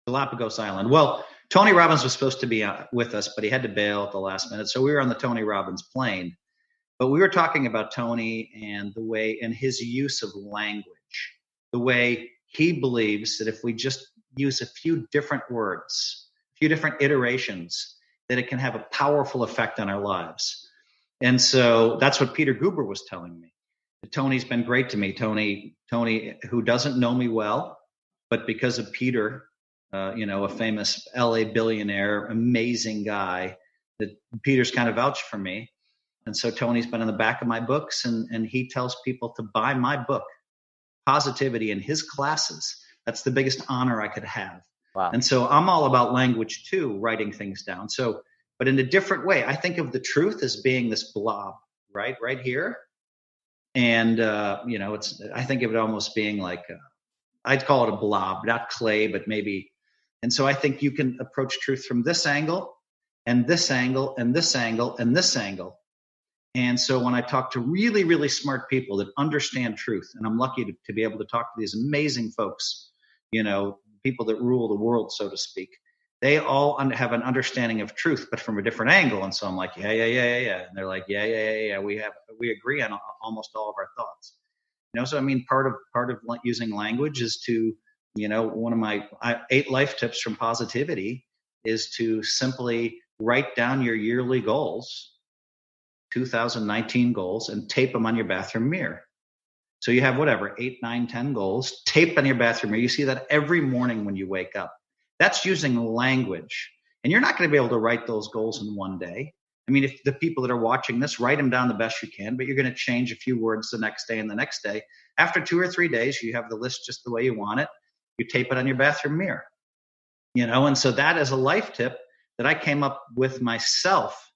Galapagos Island. Well, Tony Robbins was supposed to be with us, but he had to bail at the last minute. So we were on the Tony Robbins plane. But we were talking about Tony and the way, and his use of language, the way he believes that if we just use a few different words, a few different iterations, that it can have a powerful effect on our lives. And so that's what Peter Guber was telling me. Tony's been great to me. Tony, who doesn't know me well, but because of Peter, a famous LA billionaire, amazing guy, that Peter's kind of vouched for me. And so Tony's been in the back of my books, and he tells people to buy my book, Positivity, in his classes. That's the biggest honor I could have. Wow. And so I'm all about language too, writing things down. So, but in a different way. I think of the truth as being this blob, right here. And, I think of it almost being like, I'd call it a blob, not clay, but maybe. And so I think you can approach truth from this angle and this angle and this angle and this angle. And so when I talk to really, really smart people that understand truth, and I'm lucky to be able to talk to these amazing folks, people that rule the world, so to speak, they all have an understanding of truth, but from a different angle. And so I'm like, yeah. And they're like, yeah. We agree on almost all of our thoughts. So I mean, part of using language is to, one of my 8 life tips from positivity is to simply write down your yearly goals, 2019 goals, and tape them on your bathroom mirror. So you have whatever, 8, 9, 10 goals, taped on your bathroom mirror. You see that every morning when you wake up. That's using language. And you're not going to be able to write those goals in one day. I mean, if the people that are watching this, write them down the best you can, but you're going to change a few words the next day and the next day. After 2 or 3 days, you have the list just the way you want it. You tape it on your bathroom mirror. And so that is a life tip that I came up with myself,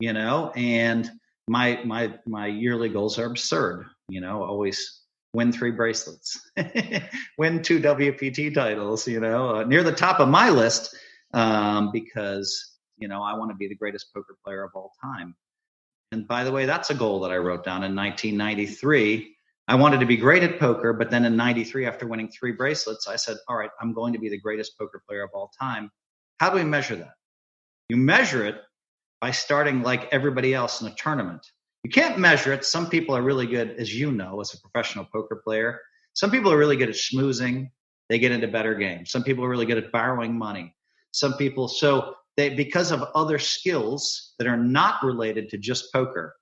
and my yearly goals are absurd. Always win 3 bracelets, win 2 WPT titles, near the top of my list, because, I want to be the greatest poker player of all time. And by the way, that's a goal that I wrote down in 1993. I wanted to be great at poker, but then in 93, after winning 3 bracelets, I said, all right, I'm going to be the greatest poker player of all time. How do we measure that? You measure it by starting like everybody else in a tournament. You can't measure it. Some people are really good, as as a professional poker player. Some people are really good at schmoozing. They get into better games. Some people are really good at borrowing money. Some people, because of other skills that are not related to just poker,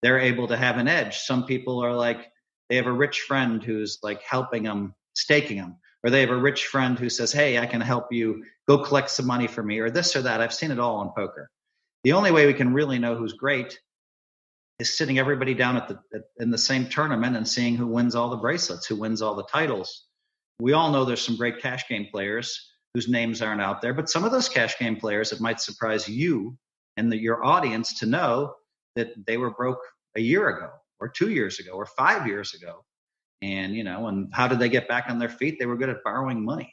they're able to have an edge. Some people are like, they have a rich friend who's like helping them, staking them, or they have a rich friend who says, hey, I can help you go collect some money for me, or this or that. I've seen it all in poker. The only way we can really know who's great is sitting everybody down in the same tournament and seeing who wins all the bracelets, who wins all the titles. We all know there's some great cash game players whose names aren't out there, but some of those cash game players, it might surprise you and your audience to know that they were broke a year ago or 2 years ago or 5 years ago. And, and how did they get back on their feet? They were good at borrowing money.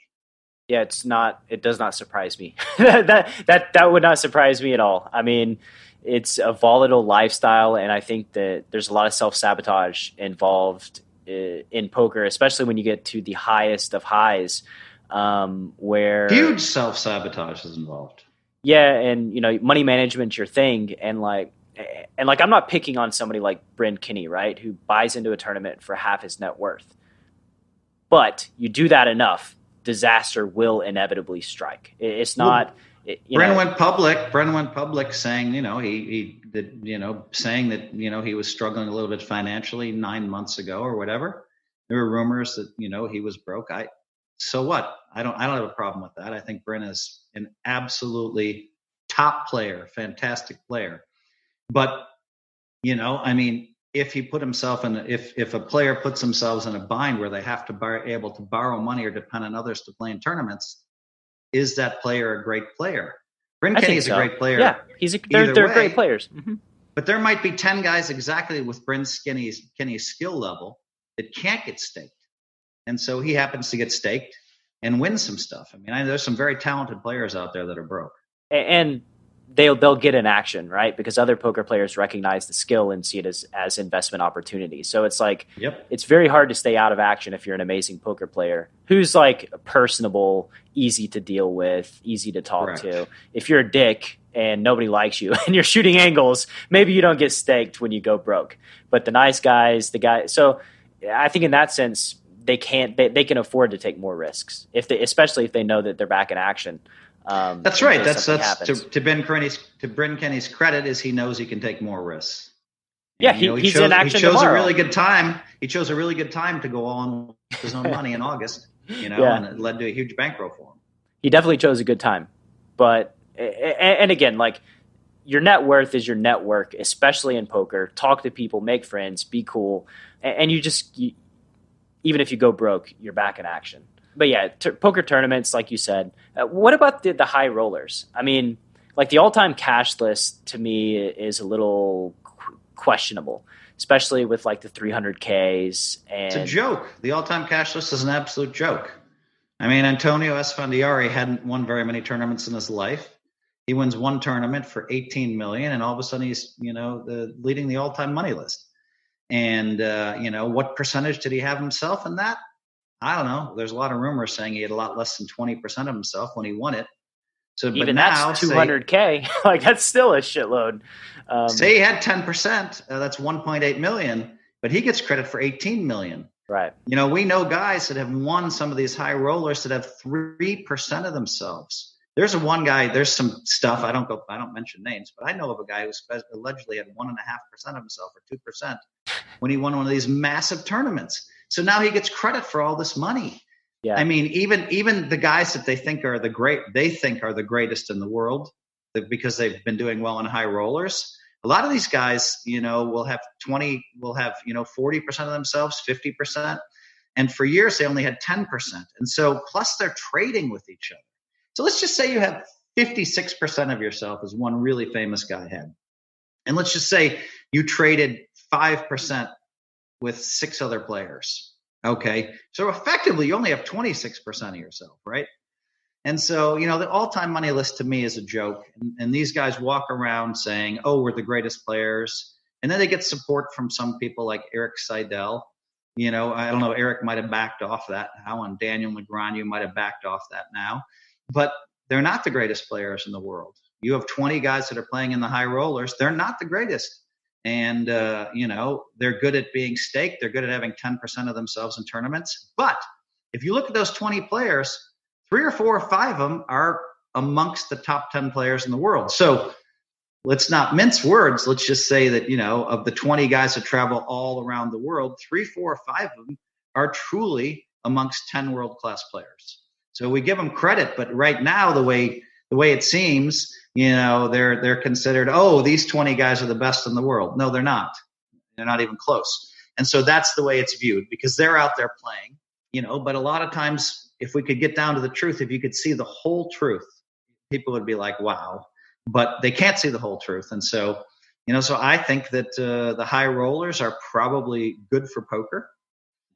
Yeah, it does not surprise me. that would not surprise me at all. I mean, it's a volatile lifestyle, and I think that there's a lot of self-sabotage involved in poker, especially when you get to the highest of highs, where huge self-sabotage is involved. Yeah, and money management's your thing, and I'm not picking on somebody like Bryn Kinney, right, who buys into a tournament for half his net worth. But you do that enough, disaster will inevitably strike. It's not. Bryn went public saying, he did, saying that, he was struggling a little bit financially 9 months ago or whatever. There were rumors that, he was broke. So what? I don't have a problem with that. I think Bryn is an absolutely top player, fantastic player. But, if he put himself if a player puts themselves in a bind where they have to able to borrow money or depend on others to play in tournaments, is that player a great player? Bryn Kinney is a great player. Yeah, they're great players. Mm-hmm. But there might be 10 guys exactly with Bryn Kinney's skill level that can't get staked. And so he happens to get staked and win some stuff. I mean, there's some very talented players out there that are broke. And they'll get in action, right? Because other poker players recognize the skill and see it as investment opportunities. So it's like, It's very hard to stay out of action if you're an amazing poker player who's like personable, easy to deal with, easy to talk to. If you're a dick and nobody likes you and you're shooting angles, maybe you don't get staked when you go broke. But the nice guys, so I think in that sense, they can afford to take more risks especially if they know that they're back in action. That's right. That's to Bryn Kinney's credit is he knows he can take more risks. Yeah, he's in action. He chose tomorrow. a really good time. He chose a really good time to go on with his own money in August. And it led to a huge bankroll for him. He definitely chose a good time. But and again, like your net worth is your network, especially in poker. Talk to people, make friends, be cool, and even if you go broke, you're back in action. But yeah, poker tournaments, like you said. What about the high rollers? I mean, like the all-time cash list to me is a little questionable, especially with like the 300Ks. And it's a joke. The all-time cash list is an absolute joke. I mean, Antonio Esfandiari hadn't won very many tournaments in his life. He wins one tournament for $18 million, and all of a sudden he's leading the all-time money list. And what percentage did he have himself in that? I don't know. There's a lot of rumors saying he had a lot less than 20% of himself when he won it. So, but even now that's 200K. Like that's still a shitload. Say he had 10%, that's 1.8 million, but he gets credit for 18 million. Right. You know, we know guys that have won some of these high rollers that have 3% of themselves. There's one guy, there's some stuff, I don't mention names, but I know of a guy who allegedly had 1.5% of himself or 2% when he won one of these massive tournaments. So now he gets credit for all this money. Yeah. I mean, even the guys that they think are the greatest in the world because they've been doing well in high rollers. A lot of these guys, you know, will have 40% of themselves, 50%. And for years, they only had 10%. And so plus they're trading with each other. So let's just say you have 56% of yourself, as one really famous guy had. And let's just say you traded 5% with 6 other players. Okay. So effectively, you only have 26% of yourself, right? And so, you know, the all-time money list to me is a joke. And these guys walk around saying, oh, we're the greatest players. And then they get support from some people like Eric Seidel. You know, I don't know, Eric might have backed off that now, and Daniel Negreanu might have backed off that now. But they're not the greatest players in the world. You have 20 guys that are playing in the high rollers. They're not the greatest. And, you know, they're good at being staked. They're good at having 10% of themselves in tournaments. But if you look at those 20 players, 3 or 4 or 5 of them are amongst the top 10 players in the world. So let's not mince words. Let's just say that, you know, of the 20 guys that travel all around the world, 3, 4, or 5 of them are truly amongst 10 world-class players. So we give them credit, but right now the way it seems, you know, they're considered, oh, these 20 guys are the best in the world. No, they're not. They're not even close. And so that's the way it's viewed because they're out there playing, you know, but a lot of times if we could get down to the truth, if you could see the whole truth, people would be like, wow, but they can't see the whole truth. And so, you know, so I think that the high rollers are probably good for poker.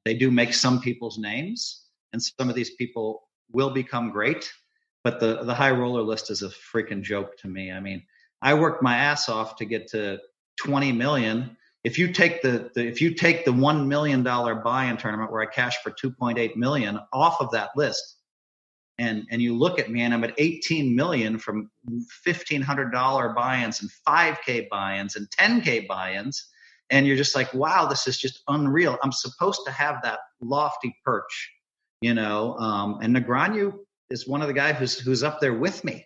They do make some people's names, and some of these people will become great. But the high roller list is a freaking joke to me. I mean, I worked my ass off to get to 20 million. If you take the $1 million buy-in tournament where I cashed for 2.8 million off of that list, and you look at me and I'm at 18 million from $1,500 buy-ins and 5K buy-ins and 10K buy-ins, and you're just like, wow, this is just unreal. I'm supposed to have that lofty perch, you know. And Negreanu is one of the guys who's up there with me,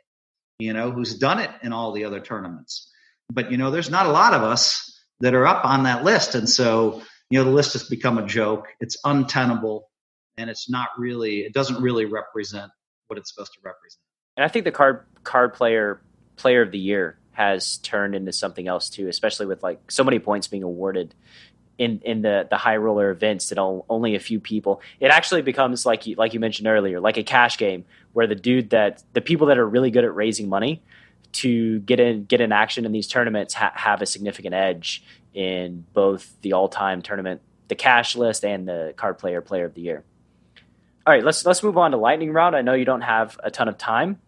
you know, who's done it in all the other tournaments. But, you know, there's not a lot of us that are up on that list. And so, you know, the list has become a joke. It's untenable, and it doesn't really represent what it's supposed to represent. And I think the card player of the year has turned into something else too, especially with like so many points being awarded in the high roller events that only a few people. It actually becomes like you mentioned earlier, like a cash game where the people that are really good at raising money to get in action in these tournaments have a significant edge in both the all-time tournament, the cash list, and the card player of the year. All right, let's move on to lightning round. I know you don't have a ton of time.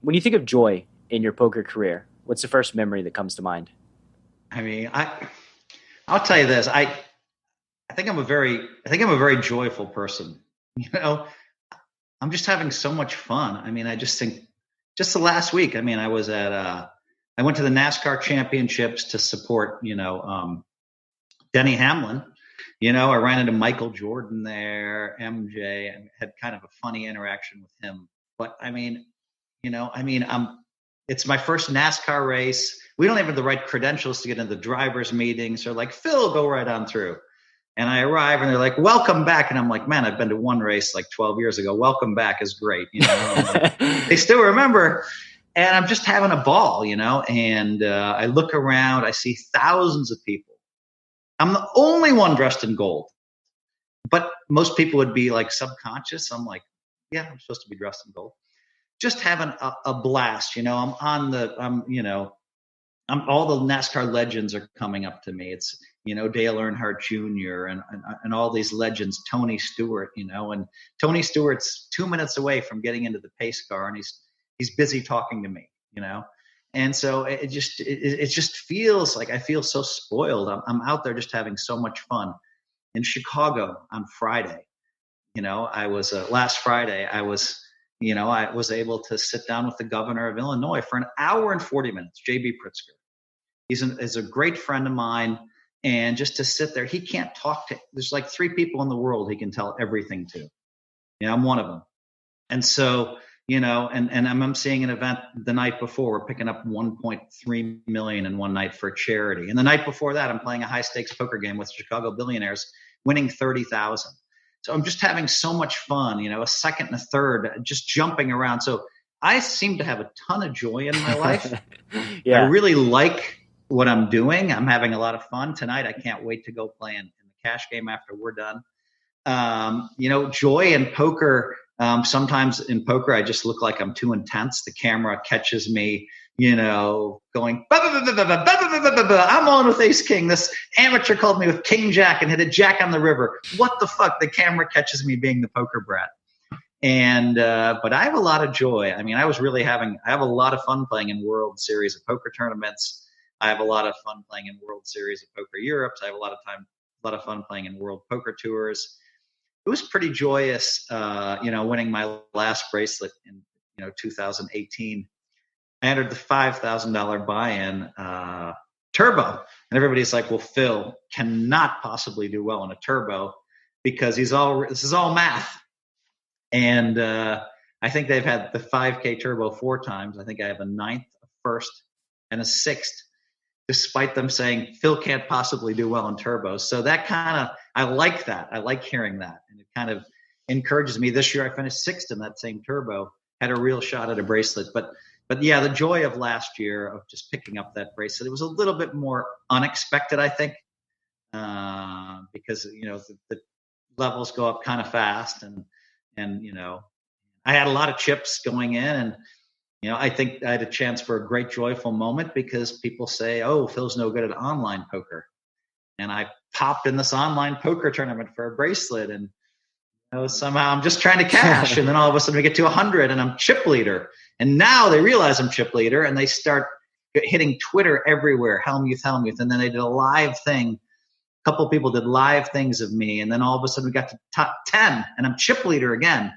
When you think of joy in your poker career, what's the first memory that comes to mind? I mean, I'll tell you this. I think I'm a very joyful person. You know, I'm just having so much fun. I mean, I just think just the last week, I mean, I was I went to the NASCAR championships to support, you know, Denny Hamlin. You know, I ran into Michael Jordan there, MJ, and had kind of a funny interaction with him. But I mean, you know, it's my first NASCAR race. We don't even have the right credentials to get into the drivers' meetings. They're like, Phil, go right on through. And I arrive and they're like, welcome back. And I'm like, man, I've been to one race like 12 years ago. Welcome back is great. You know, they still remember. And I'm just having a ball, you know, and I look around, I see thousands of people. I'm the only one dressed in gold, but most people would be like subconscious. I'm like, yeah, I'm supposed to be dressed in gold. Just having a blast, you know. All the NASCAR legends are coming up to me. It's, you know, Dale Earnhardt Jr. and all these legends, Tony Stewart, you know, and Tony Stewart's 2 minutes away from getting into the pace car, and he's busy talking to me, you know. And so it just feels like I feel so spoiled. I'm out there just having so much fun. In Chicago on Friday, you know, I was last Friday, I was, I was able to sit down with the governor of Illinois for an hour and 40 minutes, J.B. Pritzker. He's a great friend of mine. And just to sit there, he can't talk to, there's like 3 people in the world he can tell everything to. I'm one of them. And so, and I'm seeing an event the night before. We're picking up $1.3 million in one night for a charity. And the night before that, I'm playing a high stakes poker game with Chicago billionaires, winning $30,000. So I'm just having so much fun, a second and a third, just jumping around. So I seem to have a ton of joy in my life. Yeah. I really like what I'm doing. I'm having a lot of fun tonight. I can't wait to go play in the cash game after we're done. Joy in poker. Sometimes in poker, I just look like I'm too intense. The camera catches me, going, I'm on with ace king. This amateur called me with king jack and hit a jack on the river. What the fuck? The camera catches me being the poker brat. And, but I have a lot of joy. I mean, I have a lot of fun playing in World Series of Poker tournaments. I have a lot of fun playing in World Series of Poker Europe. I have a lot of fun playing in World Poker Tours. It was pretty joyous, winning my last bracelet in, 2018. I entered the $5,000 buy-in turbo. And everybody's like, well, Phil cannot possibly do well in a turbo because this is all math. And I think they've had the 5K turbo 4 times. I think I have a 9th, a 1st, and a 6th. Despite them saying Phil can't possibly do well in turbos. So that I like that. I like hearing that. And it kind of encourages me. This year I finished 6th in that same turbo, had a real shot at a bracelet. But yeah, the joy of last year of just picking up that bracelet, it was a little bit more unexpected, I think, because, the levels go up kind of fast. And I had a lot of chips going in and, I think I had a chance for a great joyful moment because people say, oh, Phil's no good at online poker. And I popped in this online poker tournament for a bracelet and somehow I'm just trying to cash. And then all of a sudden we get to 100 and I'm chip leader. And now they realize I'm chip leader and they start hitting Twitter everywhere, Hellmuth. And then they did a live thing. A couple of people did live things of me. And then all of a sudden we got to top 10 and I'm chip leader again.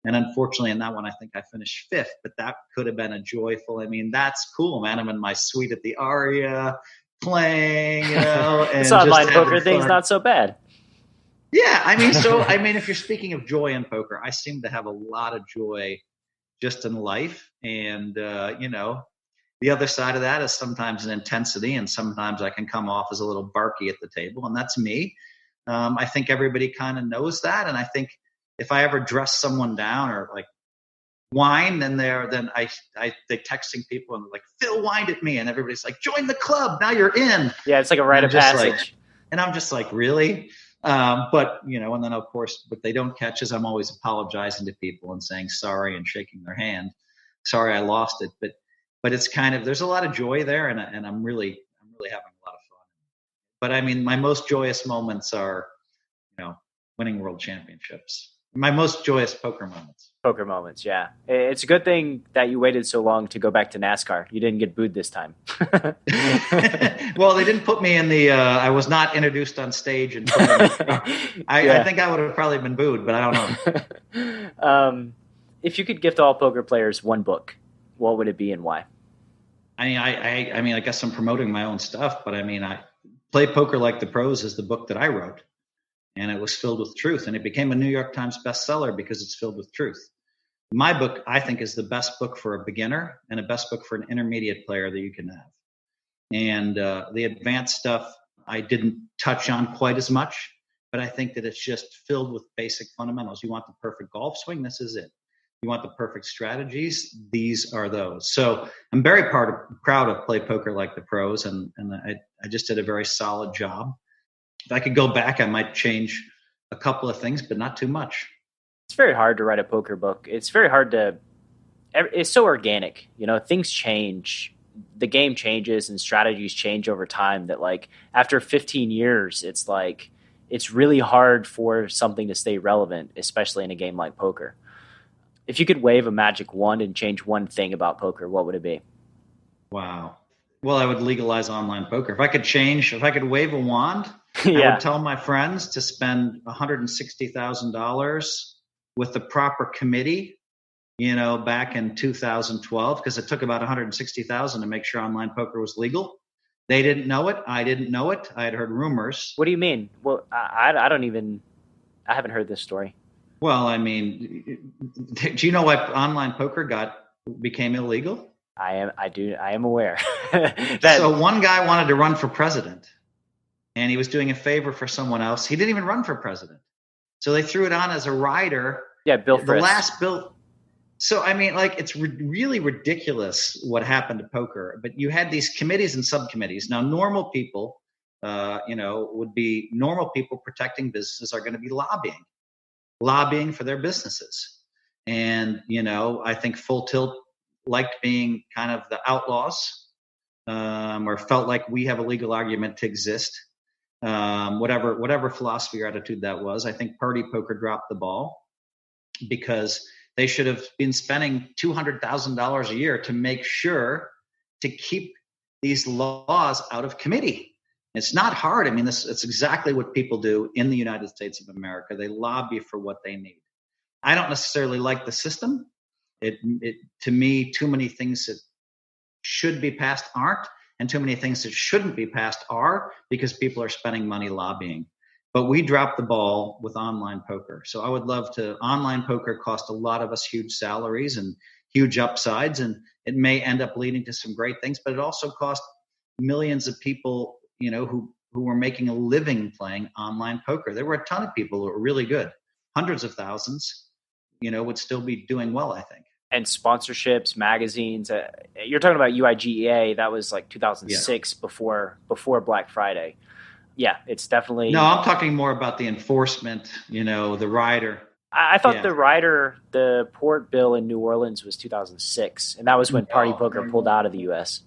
And unfortunately, in that one, I think I finished 5th, but that could have been a joyful. I mean, that's cool, man. I'm in my suite at the Aria playing, And this online poker thing's not so bad. Yeah, if you're speaking of joy in poker, I seem to have a lot of joy just in life. And, the other side of that is sometimes an intensity, and sometimes I can come off as a little barky at the table, and that's me. I think everybody kind of knows that, and I think if I ever dress someone down or like whine, then they texting people and they're like, Phil whined at me, and everybody's like, join the club, now you're in. Yeah, it's like a rite of passage. And I'm just like, really? But and then of course what they don't catch is I'm always apologizing to people and saying sorry and shaking their hand. Sorry, I lost it. But it's kind of, there's a lot of joy there, and I'm really having a lot of fun. But I mean, my most joyous moments are, winning world championships. My most joyous poker moments. Poker moments, yeah. It's a good thing that you waited so long to go back to NASCAR. You didn't get booed this time. Well, they didn't put me in the I was not introduced on stage. And I think I would have probably been booed, but I don't know. If you could gift all poker players one book, what would it be and why? I guess I'm promoting my own stuff, but I Play Poker Like the Pros is the book that I wrote. And it was filled with truth. And it became a New York Times bestseller because it's filled with truth. My book, I think, is the best book for a beginner and a best book for an intermediate player that you can have. And the advanced stuff, I didn't touch on quite as much, but I think that it's just filled with basic fundamentals. You want the perfect golf swing? This is it. You want the perfect strategies? These are those. So I'm very proud of Play Poker Like the Pros, and I just did a very solid job. If I could go back, I might change a couple of things, but not too much. It's very hard to write a poker book. It's very hard it's so organic. Things change. The game changes and strategies change over time that after 15 years, it's really hard for something to stay relevant, especially in a game like poker. If you could wave a magic wand and change one thing about poker, what would it be? Wow. Well, I would legalize online poker. If I could wave a wand, yeah. I would tell my friends to spend $160,000 with the proper committee back in 2012, because it took about 160,000 to make sure online poker was legal. They didn't know it. I didn't know it. I had heard rumors. What do you mean? Well, I haven't heard this story. Well, I mean, do you know why online poker became illegal? I am aware. So one guy wanted to run for president, and he was doing a favor for someone else. He didn't even run for president. So they threw it on as a rider. Yeah, Bill Frist. The last bill. So, I mean, like, it's really ridiculous what happened to poker. But you had these committees and subcommittees. Now, normal people, would be normal people protecting businesses are going to be lobbying for their businesses. And, I think Full Tilt liked being kind of the outlaws, or felt like we have a legal argument to exist. Whatever philosophy or attitude that was. I think Party Poker dropped the ball because they should have been spending $200,000 a year to make sure to keep these laws out of committee. It's not hard. I mean, it's exactly what people do in the United States of America. They lobby for what they need. I don't necessarily like the system. To me, too many things that should be passed aren't, and too many things that shouldn't be passed are, because people are spending money lobbying. But we dropped the ball with online poker. So I would love to. Online poker cost a lot of us huge salaries and huge upsides, and it may end up leading to some great things. But it also cost millions of people, who were making a living playing online poker. There were a ton of people who were really good. Hundreds of thousands, would still be doing well, I think. And sponsorships, magazines. You're talking about UIGEA. That was like 2006, before Black Friday. Yeah, it's definitely. No, I'm talking more about the enforcement, the rider. I thought the port bill in New Orleans was 2006, and that was when Party Poker pulled out of the U.S.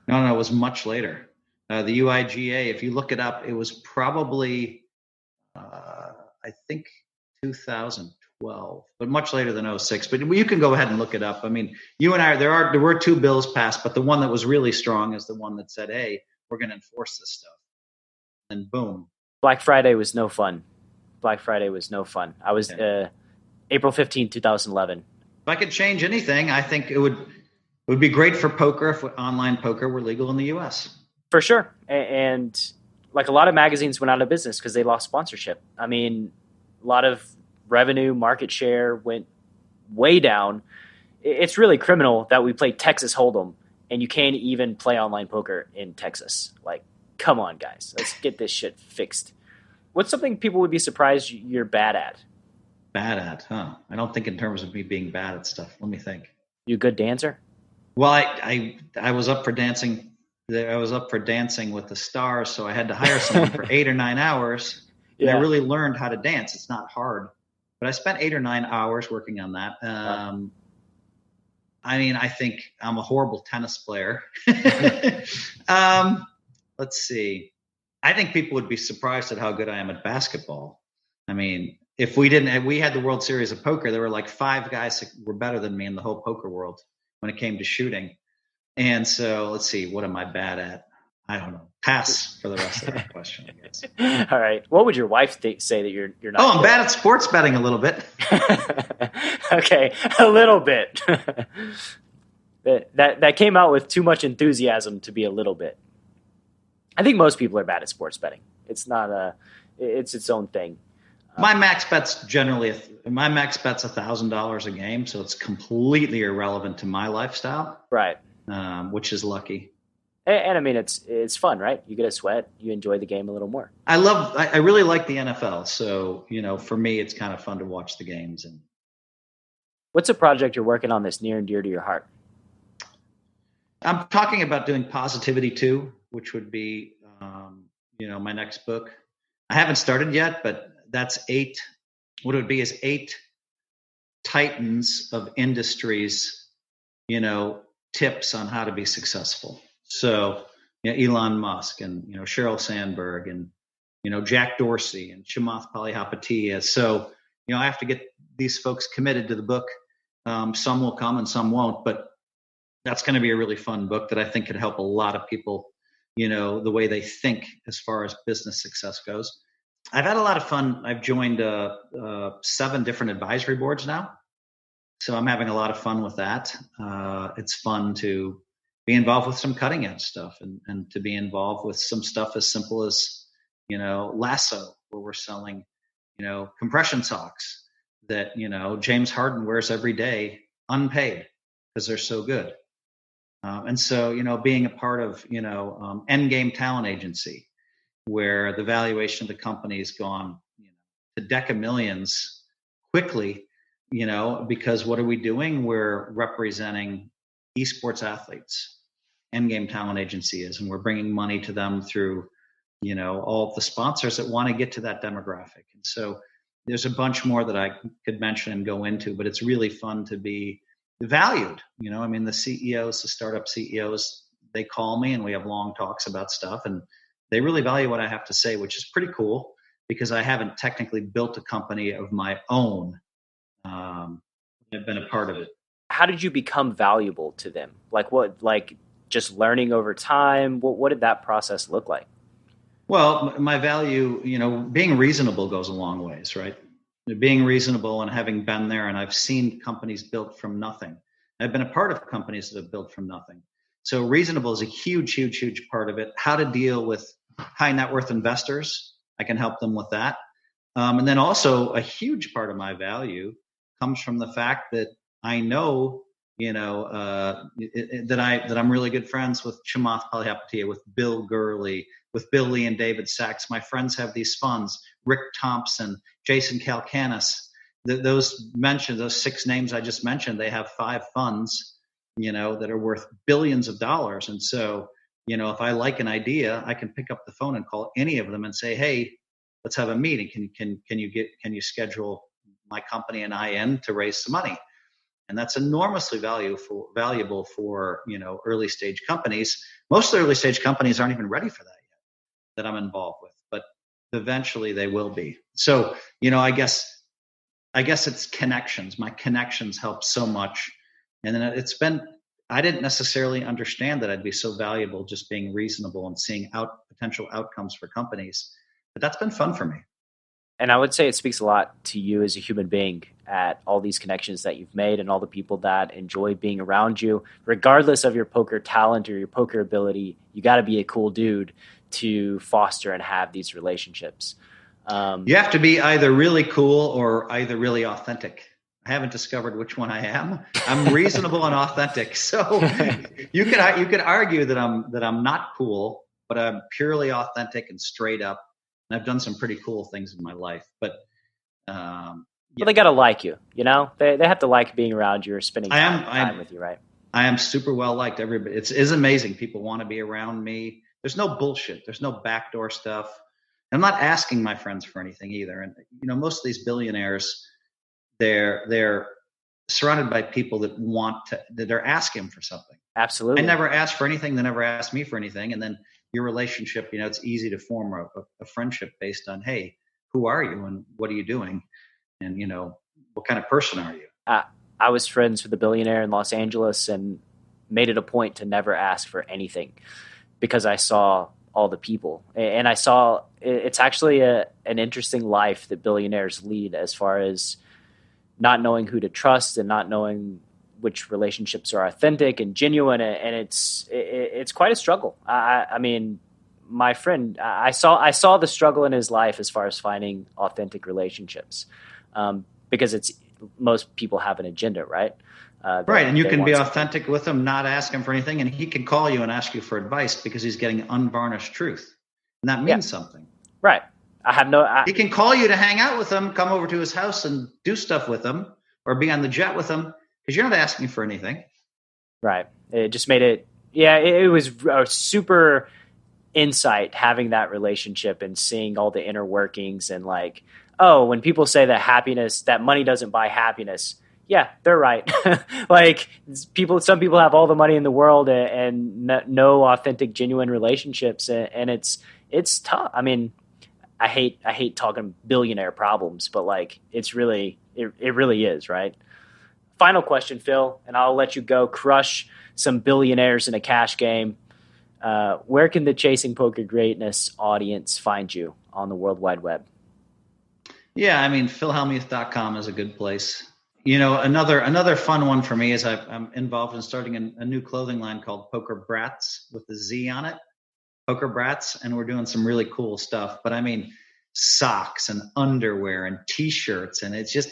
No, it was much later. The UIGA, if you look it up, it was probably, I think, 2012, but much later than 06. But you can go ahead and look it up. I mean, you and I, there were two bills passed, but the one that was really strong is the one that said, hey, we're going to enforce this stuff. And boom. Black Friday was no fun. I was April 15, 2011. If I could change anything, I think it would be great for poker if online poker were legal in the U.S. For sure. And like, a lot of magazines went out of business because they lost sponsorship. I mean, a lot of revenue, market share went way down. It's really criminal that we play Texas Hold'em and you can't even play online poker in Texas. Like, come on, guys. Let's get this shit fixed. What's something people would be surprised you're bad at? Bad at, huh? I don't think in terms of me being bad at stuff. Let me think. You a good dancer? Well, I was up for dancing. I was up for Dancing with the Stars, so I had to hire someone for 8 or 9 hours. And I really learned how to dance. It's not hard. But I spent 8 or 9 hours working on that. I mean, I think I'm a horrible tennis player. Let's see. I think people would be surprised at how good I am at basketball. I mean, if we had the World Series of Poker, there were like 5 guys that were better than me in the whole poker world when it came to shooting. And so let's see, what am I bad at? I don't know. Pass for the rest of that question, I guess. All right. What would your wife say that you're not? Oh, I'm bad at sports betting a little bit. Okay, a little bit. That came out with too much enthusiasm to be a little bit. I think most people are bad at sports betting. It's not it's its own thing. My max bet's $1,000 a game, so it's completely irrelevant to my lifestyle. Right. Which is lucky. And I mean, it's fun, right? You get a sweat, you enjoy the game a little more. I really like the NFL. So, for me, it's kind of fun to watch the games. And what's a project you're working on that's near and dear to your heart? I'm talking about doing Positivity 2, which would be, my next book. I haven't started yet, but that's 8. What it would be is 8 titans of industries, tips on how to be successful. So, Elon Musk and, Sheryl Sandberg and, Jack Dorsey and Chamath Palihapitiya. So, I have to get these folks committed to the book. Some will come and some won't, but that's going to be a really fun book that I think could help a lot of people, the way they think as far as business success goes. I've had a lot of fun. I've joined 7 different advisory boards now. So I'm having a lot of fun with that. It's fun to be involved with some cutting edge stuff and to be involved with some stuff as simple as, lasso, where we're selling, compression socks that, James Harden wears every day unpaid because they're so good. And so, being a part of, Endgame Talent Agency, where the valuation of the company has gone to deca millions quickly, because what are we doing? We're representing esports athletes. Endgame Talent Agency is, and we're bringing money to them through, all of the sponsors that want to get to that demographic. And so there's a bunch more that I could mention and go into, but it's really fun to be valued. The CEOs, the startup CEOs, they call me and we have long talks about stuff, and they really value what I have to say, which is pretty cool because I haven't technically built a company of my own. I've been a part of it. How did you become valuable to them? Like just learning over time? What did that process look like? Well, my value, being reasonable goes a long ways, right? Being reasonable and having been there, and I've seen companies built from nothing. I've been a part of companies that have built from nothing. So reasonable is a huge, huge, huge part of it. How to deal with high net worth investors, I can help them with that. And then also a huge part of my value comes from the fact that I know, that I'm really good friends with Chamath Palihapitiya, with Bill Gurley, with Bill Lee and David Sachs. My friends have these funds, Rick Thompson, Jason Kalkanis. Those 6 names I just mentioned, they have 5 funds, that are worth billions of dollars. And so, if I like an idea, I can pick up the phone and call any of them and say, hey, let's have a meeting. Can you schedule my company and I in to raise some money? And that's enormously valuable for, early stage companies. Most of the early stage companies aren't even ready for that yet, that I'm involved with, but eventually they will be. So, I guess it's connections. My connections help so much. And then I didn't necessarily understand that I'd be so valuable just being reasonable and seeing potential outcomes for companies. But that's been fun for me. And I would say it speaks a lot to you as a human being at all these connections that you've made and all the people that enjoy being around you. Regardless of your poker talent or your poker ability, you got to be a cool dude to foster and have these relationships. You have to be either really cool or either really authentic. I haven't discovered which one I am. I'm reasonable and authentic. So you could argue that I'm not cool, but I'm purely authentic and straight up. And I've done some pretty cool things in my life. But well, they got to like you. They have to like being around you or spending time with you, right? I am super well liked. Everybody, it's amazing. People want to be around me. There's no bullshit. There's no backdoor stuff. I'm not asking my friends for anything either. And most of these billionaires, they're surrounded by people that they're asking for something. Absolutely. I never asked for anything. They never asked me for anything. And then your relationship, it's easy to form a friendship based on, hey, who are you and what are you doing? And, what kind of person are you? I was friends with a billionaire in Los Angeles and made it a point to never ask for anything because I saw all the people. And I saw it's actually an interesting life that billionaires lead as far as not knowing who to trust and not knowing which relationships are authentic and genuine. And it's quite a struggle. I mean, my friend, I saw the struggle in his life as far as finding authentic relationships because most people have an agenda, right? Right, and you can be authentic with him, not ask him for anything, and he can call you and ask you for advice because he's getting unvarnished truth, and that means something. Right. He can call you to hang out with him, come over to his house and do stuff with him, or be on the jet with him because you're not asking for anything. Right. It just made it. Yeah, it was a super insight having that relationship and seeing all the inner workings and like, oh, when people say that money doesn't buy happiness. Yeah, they're right. Like some people have all the money in the world and no authentic, genuine relationships, and it's tough. I mean, I hate talking billionaire problems, but like it really is, right? Final question, Phil, and I'll let you go crush some billionaires in a cash game. Where can the Chasing Poker Greatness audience find you on the World Wide Web? Yeah, I mean, philhelmuth.com is a good place. Another fun one for me is I'm involved in starting a new clothing line called Poker Brats with the Z on it, Poker Brats, and we're doing some really cool stuff. But I mean, socks and underwear and T-shirts, and it's just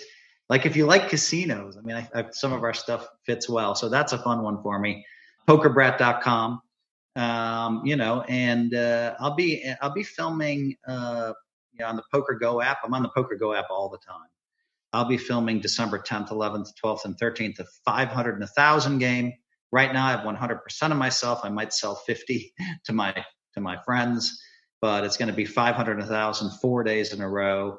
like if you like casinos, I mean, some of our stuff fits well, so that's a fun one for me. PokerBrat.com, and I'll be filming on the Poker Go app. I'm on the Poker Go app all the time. I'll be filming December 10th, 11th, 12th, and 13th, the 500 and 1,000 game. Right now, I have 100% of myself. I might sell 50 to my friends, but it's going to be 500 and 1,000 4 days in a row.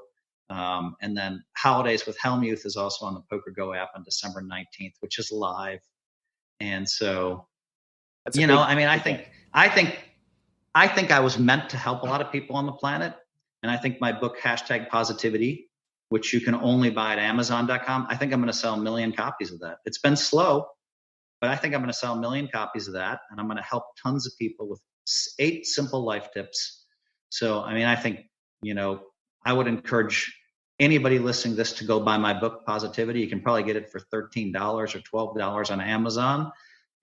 And then Holidays with Hellmuth is also on the Poker Go app on December 19th, which is live. And so, I think I was meant to help a lot of people on the planet. And I think my book, #Positivity, which you can only buy at Amazon.com. I think I'm going to sell 1 million copies of that. It's been slow, but I think I'm going to sell 1 million copies of that. And I'm going to help tons of people with 8 simple life tips. So, I mean, I think, I would encourage anybody listening to this to go buy my book, Positivity. You can probably get it for $13 or $12 on Amazon.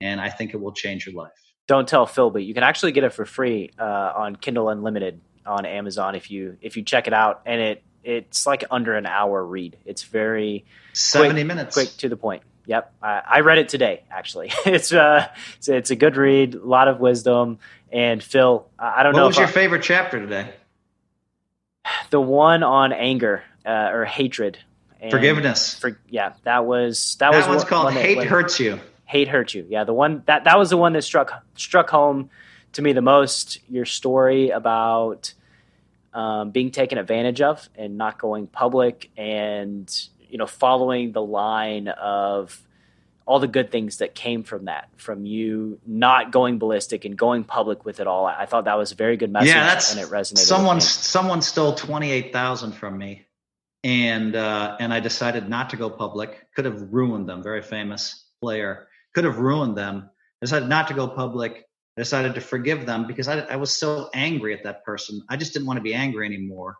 And I think it will change your life. Don't tell Phil, but you can actually get it for free on Kindle Unlimited on Amazon if you check it out. And it's like under an hour read. It's very 70 minutes, quick to the point. Yep. I read it today, actually. It's a good read, a lot of wisdom. And Phil, I don't know. What was your favorite chapter today? The one on anger or hatred. And forgiveness. That one's called Hate Hurts You. Hate Hurts You. Yeah. The one that was the one that struck home to me the most. Your story about being taken advantage of and not going public, and following the line of all the good things that came from that, from you not going ballistic and going public with it all. I thought that was a very good message, and it resonated. Someone stole 28,000 from me, and I decided not to go public. Could have ruined them. Very famous player. Could have ruined them. Decided not to go public. I decided to forgive them because I was so angry at that person. I just didn't want to be angry anymore.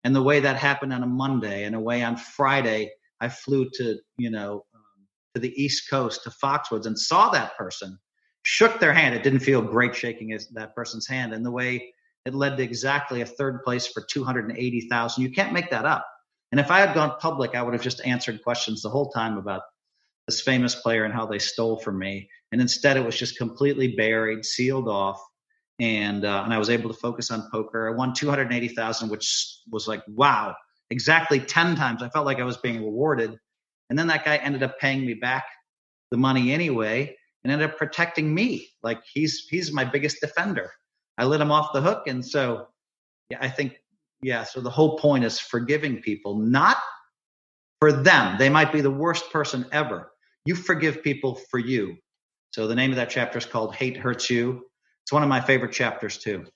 And the way that happened on a Monday, and the way on Friday, I flew to the East Coast, to Foxwoods, and saw that person, shook their hand. It didn't feel great shaking that person's hand. And the way it led to exactly a third place for 280,000. You can't make that up. And if I had gone public, I would have just answered questions the whole time about this famous player and how they stole from me. And instead, it was just completely buried, sealed off. And I was able to focus on poker. I won 280,000, which was like, wow, exactly 10 times. I felt like I was being rewarded. And then that guy ended up paying me back the money anyway and ended up protecting me. Like he's my biggest defender. I let him off the hook. And so, so the whole point is forgiving people, not for them. They might be the worst person ever. You forgive people for you. So the name of that chapter is called Hate Hurts You. It's one of my favorite chapters too.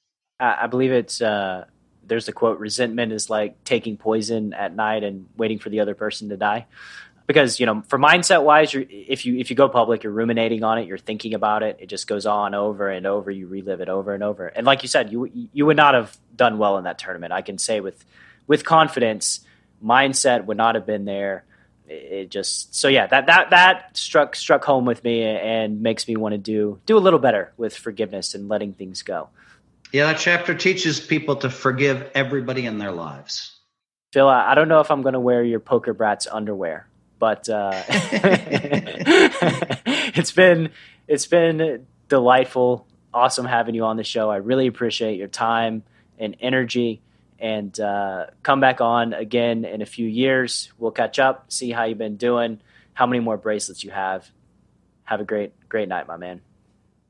I believe it's there's the quote, resentment is like taking poison at night and waiting for the other person to die. Because, for mindset wise, if you go public, you're ruminating on it, you're thinking about it. It just goes on over and over. You relive it over and over. And like you said, you would not have done well in that tournament. I can say with confidence, mindset would not have been there. It just, so yeah, that struck home with me and makes me want to do a little better with forgiveness and letting things go. Yeah, that chapter teaches people to forgive everybody in their lives. Phil, I don't know if I'm going to wear your Poker Brats underwear, but it's been delightful, awesome having you on the show. I really appreciate your time and energy. And come back on again in a few years. We'll catch up, see how you've been doing, how many more bracelets you have. Have a great night, my man.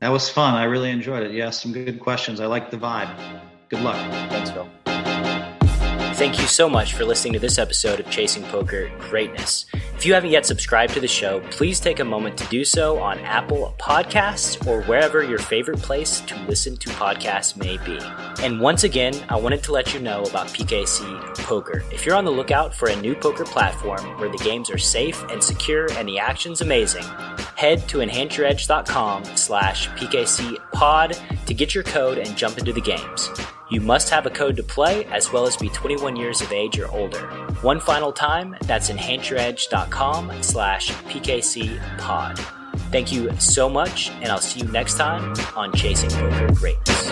That was fun. I really enjoyed it. Yeah, some good questions. I like the vibe. Good luck. Thanks, Phil. Thank you so much for listening to this episode of Chasing Poker Greatness. If you haven't yet subscribed to the show, please take a moment to do so on Apple Podcasts or wherever your favorite place to listen to podcasts may be. And once again, I wanted to let you know about PKC Poker. If you're on the lookout for a new poker platform where the games are safe and secure and the action's amazing, head to enhanceyouredge.com/PKCpod to get your code and jump into the games. You must have a code to play, as well as be 21 years of age or older. One final time, that's enhanceyouredge.com/PKC-pod. Thank you so much, and I'll see you next time on Chasing Poker Greatness.